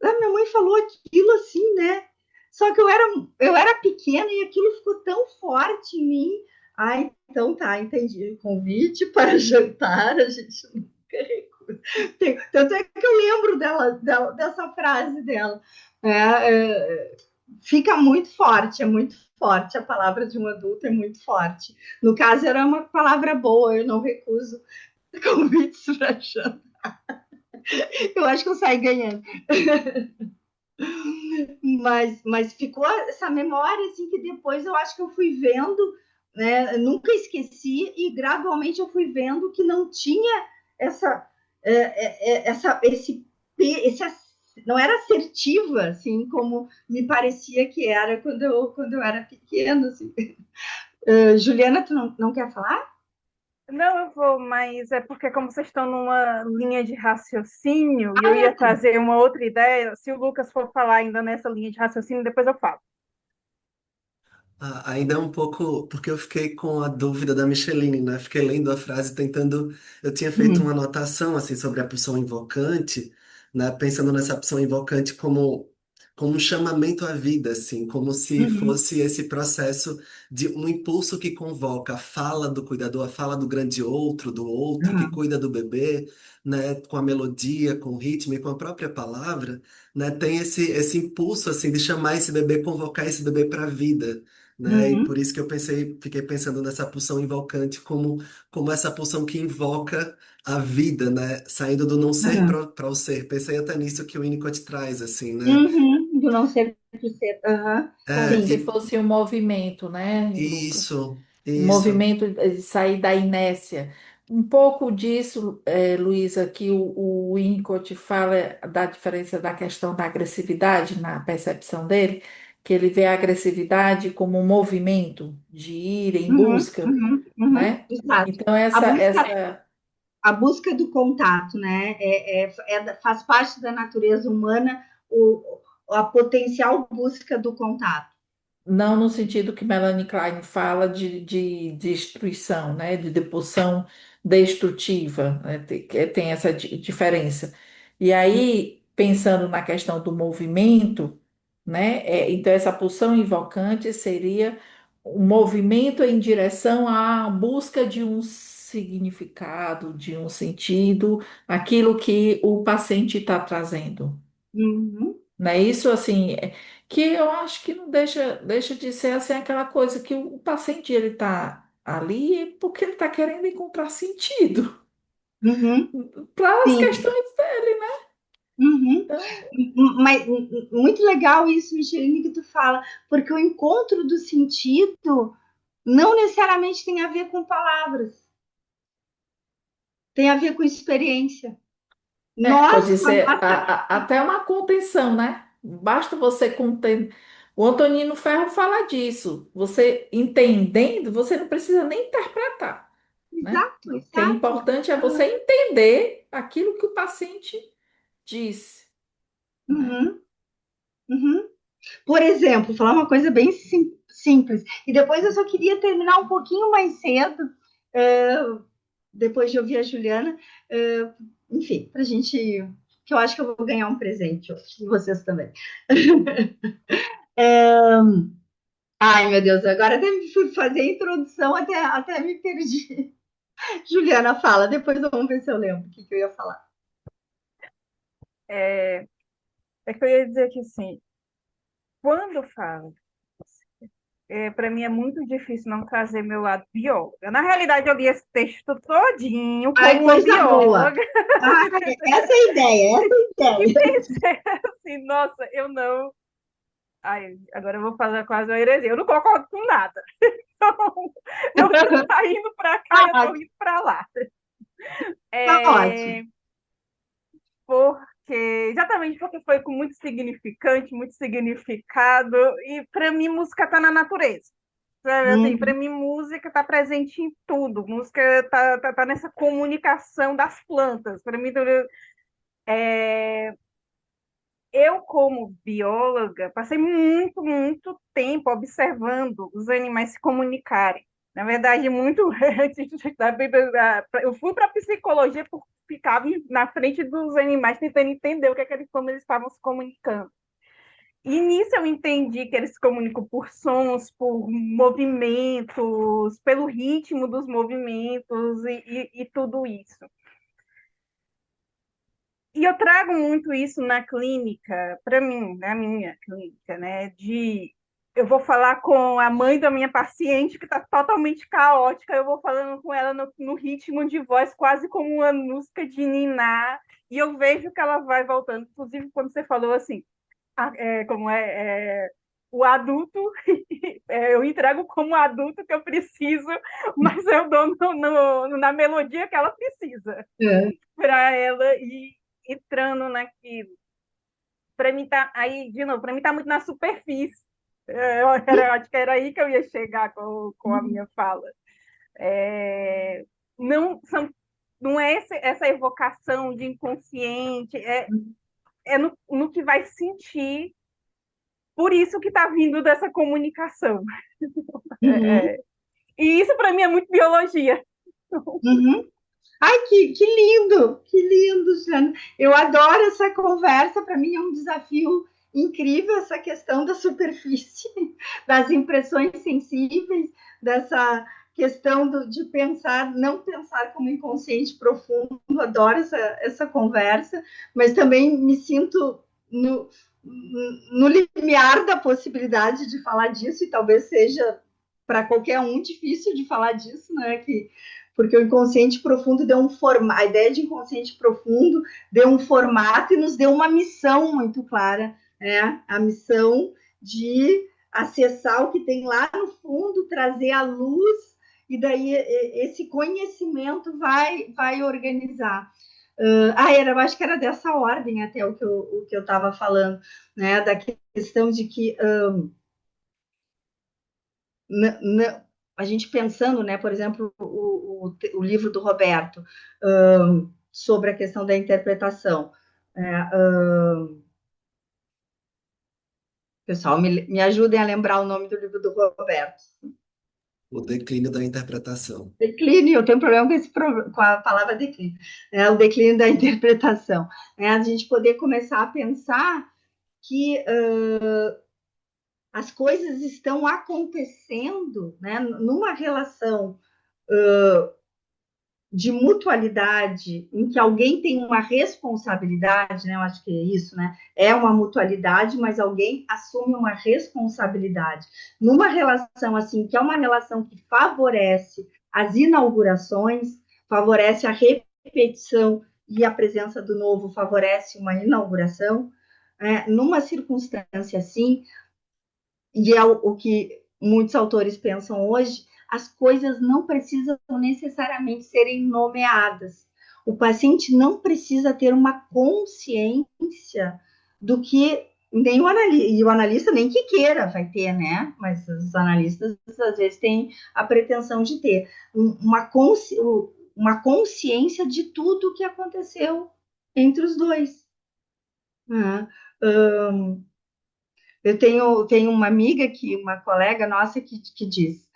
A minha mãe falou aquilo assim, né? Só que eu era pequena e aquilo ficou tão forte em mim. Ah, então tá, entendi. Convite para jantar, a gente nunca recusa. Tanto é que eu lembro dessa frase dela. Fica muito forte. A palavra de um adulto é muito forte. No caso, era uma palavra boa, eu não recuso convites para jantar. Eu acho que eu saí ganhando. Mas ficou essa memória assim que depois eu acho que eu fui vendo, né? Eu nunca esqueci e gradualmente eu fui vendo que não tinha essa, esse não era assertiva assim como me parecia que era quando eu era pequena. Assim. Juliana, tu não quer falar? Não, eu vou, mas é porque como vocês estão numa linha de raciocínio, e eu ia trazer uma outra ideia, se o Lucas for falar ainda nessa linha de raciocínio, depois eu falo. Ainda é um pouco, porque eu fiquei com a dúvida da Micheline, né? Fiquei lendo a frase, tentando. Eu tinha feito uma Uhum. anotação assim sobre a pulsão invocante, né? Pensando nessa pulsão invocante como um chamamento à vida, assim, como se Uhum. fosse esse processo de um impulso que convoca a fala do cuidador, a fala do grande outro, do outro que Uhum. cuida do bebê, né? Com a melodia, com o ritmo e com a própria palavra, né? Tem esse impulso assim de chamar esse bebê, convocar esse bebê para a vida, né? E Uhum. por isso que eu fiquei pensando nessa pulsão invocante como essa pulsão que invoca a vida, né? Saindo do não ser Uhum. para o ser. Pensei até nisso que o Winnicott traz, assim, né? Uhum. Do não ser de ser. Uhum. É, Como se Sim. fosse um movimento, né, Lucas? isso, Um isso. movimento de sair da inércia. Um pouco disso, Luísa, que o Winnicott fala da diferença da questão da agressividade na percepção dele, que ele vê a agressividade como um movimento de ir em Uhum. busca, Uhum. Uhum. né? Exato. Então, A essa, busca, essa a busca do contato, né? Faz parte da natureza humana a potencial busca do contato. não no sentido que Melanie Klein fala de destruição, né, de depulsão destrutiva, né, tem essa diferença. E aí, pensando na questão do movimento, né, então essa pulsão invocante seria um movimento em direção à busca de um significado, de um sentido, aquilo que o paciente está trazendo. Uhum. Né? Isso assim, que eu acho que não deixa de ser assim aquela coisa que o paciente ele está ali porque ele está querendo encontrar sentido, Uhum, para as sim. questões dele, né? Uhum. Então, Mas muito legal isso, Micheline, que tu fala, porque o encontro do sentido não necessariamente tem a ver com palavras, tem a ver com experiência. pode Nós, com a ser nossa. até uma contenção, né? Basta você conter. O Antonino Ferro fala disso. Você entendendo, você não precisa nem interpretar, né? Exato, O que é exato. importante é você entender aquilo que o paciente disse, né? Uhum, uhum. Por exemplo, falar uma coisa bem simples, e depois eu só queria terminar um pouquinho mais cedo, uh, depois de ouvir a Juliana, uh, enfim, para a gente, que eu acho que eu vou ganhar um presente hoje, e vocês também. Ai, meu Deus, agora até me fui fazer a introdução, até me perdi. Juliana, fala, depois vamos ver se eu lembro o que eu ia falar. É, é que eu ia dizer que, assim, quando eu falo, para mim é muito difícil não trazer meu lado bióloga. Na realidade, eu li esse texto todinho Ai, como uma coisa boa. bióloga Ai, essa é a ideia, essa é a e ideia. pensei assim, nossa, eu não... Ai, agora eu vou fazer quase uma heresia. Eu não concordo com nada. Então, eu tô indo para cá e eu Ah, tô indo para lá. tá ótimo. É, porque exatamente porque foi com muito significante, muito significado, e para mim música está na natureza. Sabe, assim, para Uhum, mim música está presente em tudo. Música tá nessa comunicação das plantas. Para mim, eu como bióloga passei muito, muito tempo observando os animais se comunicarem. Na verdade, muito antes eu fui para a psicologia porque ficava na frente dos animais tentando entender como eles estavam se comunicando. E nisso eu entendi que eles se comunicam por sons, por movimentos, pelo ritmo dos movimentos e tudo isso. E eu trago muito isso na clínica, para mim, na minha clínica, né? Eu vou falar com a mãe da minha paciente que está totalmente caótica, eu vou falando com ela no ritmo de voz, quase como uma música de niná, e eu vejo que ela vai voltando. Inclusive, quando você falou assim, como o adulto, eu entrego como adulto que eu preciso, mas eu dou na melodia que ela precisa é. para ela ir entrando naquilo. Para mim tá aí, de novo, para mim tá muito na superfície. Acho que era aí que eu ia chegar com a minha fala. É, não, não é essa evocação de inconsciente, é no que vai sentir, por isso que está vindo dessa comunicação. Uhum, E isso para mim é muito biologia. uhum. Ai, que lindo, Juliana. Eu adoro essa conversa. Para mim é um desafio incrível essa questão da superfície, das impressões sensíveis, dessa questão de pensar, não pensar como inconsciente profundo. Adoro essa conversa, mas também me sinto no limiar da possibilidade de falar disso, e talvez seja para qualquer um difícil de falar disso, né? Porque o inconsciente profundo deu um formato, a ideia de inconsciente profundo deu um formato e nos deu uma missão muito clara, né? A missão de acessar o que tem lá no fundo, trazer a luz, e daí esse conhecimento vai organizar. Eu acho que era dessa ordem até o que eu estava falando, né? Da questão de que a gente pensando, né, por exemplo, o livro do Roberto sobre a questão da interpretação. Pessoal, me ajudem a lembrar o nome do livro do Roberto. O declínio da interpretação. Declínio, eu tenho problema com a palavra declínio, né? O declínio da interpretação. Né? A gente poder começar a pensar que as coisas estão acontecendo, né, numa relação de mutualidade, em que alguém tem uma responsabilidade, né? Eu acho que é isso, né? É uma mutualidade, mas alguém assume uma responsabilidade. Numa relação assim, que é uma relação que favorece as inaugurações, favorece a repetição e a presença do novo favorece uma inauguração. Numa circunstância assim, e é o que muitos autores pensam hoje, as coisas não precisam necessariamente serem nomeadas. O paciente não precisa ter uma consciência do que nem o analista nem que queira vai ter, né? Mas os analistas às vezes têm a pretensão de ter uma consciência de tudo o que aconteceu entre os dois. Né? Eu tenho uma amiga, uma colega nossa, que diz,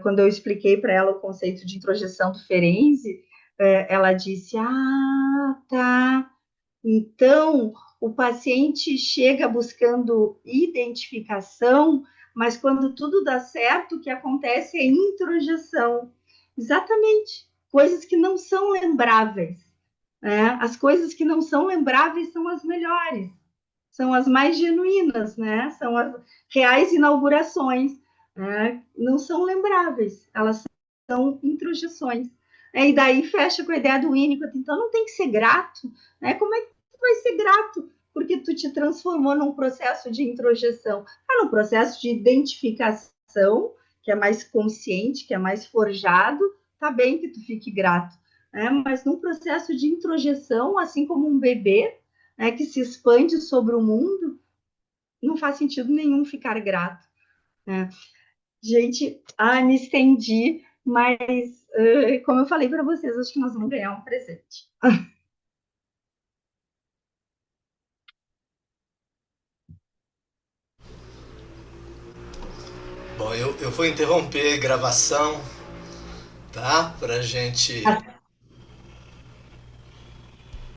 quando eu expliquei para ela o conceito de introjeção do Ferenczi, ela disse, tá, então o paciente chega buscando identificação, mas quando tudo dá certo, o que acontece é introjeção. Exatamente, coisas que não são lembráveis. As coisas que não são lembráveis são as melhores, são as mais genuínas, né? São as reais inaugurações, né? Não são lembráveis, elas são introjeções. E daí fecha com a ideia do Winnicott, então não tem que ser grato, né? Como é que tu vai ser grato? Porque tu te transformou num processo de introjeção, num processo de identificação, que é mais consciente, que é mais forjado, tá bem que tu fique grato. Mas num processo de introjeção, assim como um bebê, que se expande sobre o mundo, não faz sentido nenhum ficar grato. Né? Gente, me estendi, mas como eu falei para vocês, acho que nós vamos ganhar um presente. Bom, eu vou interromper a gravação, tá? Pra gente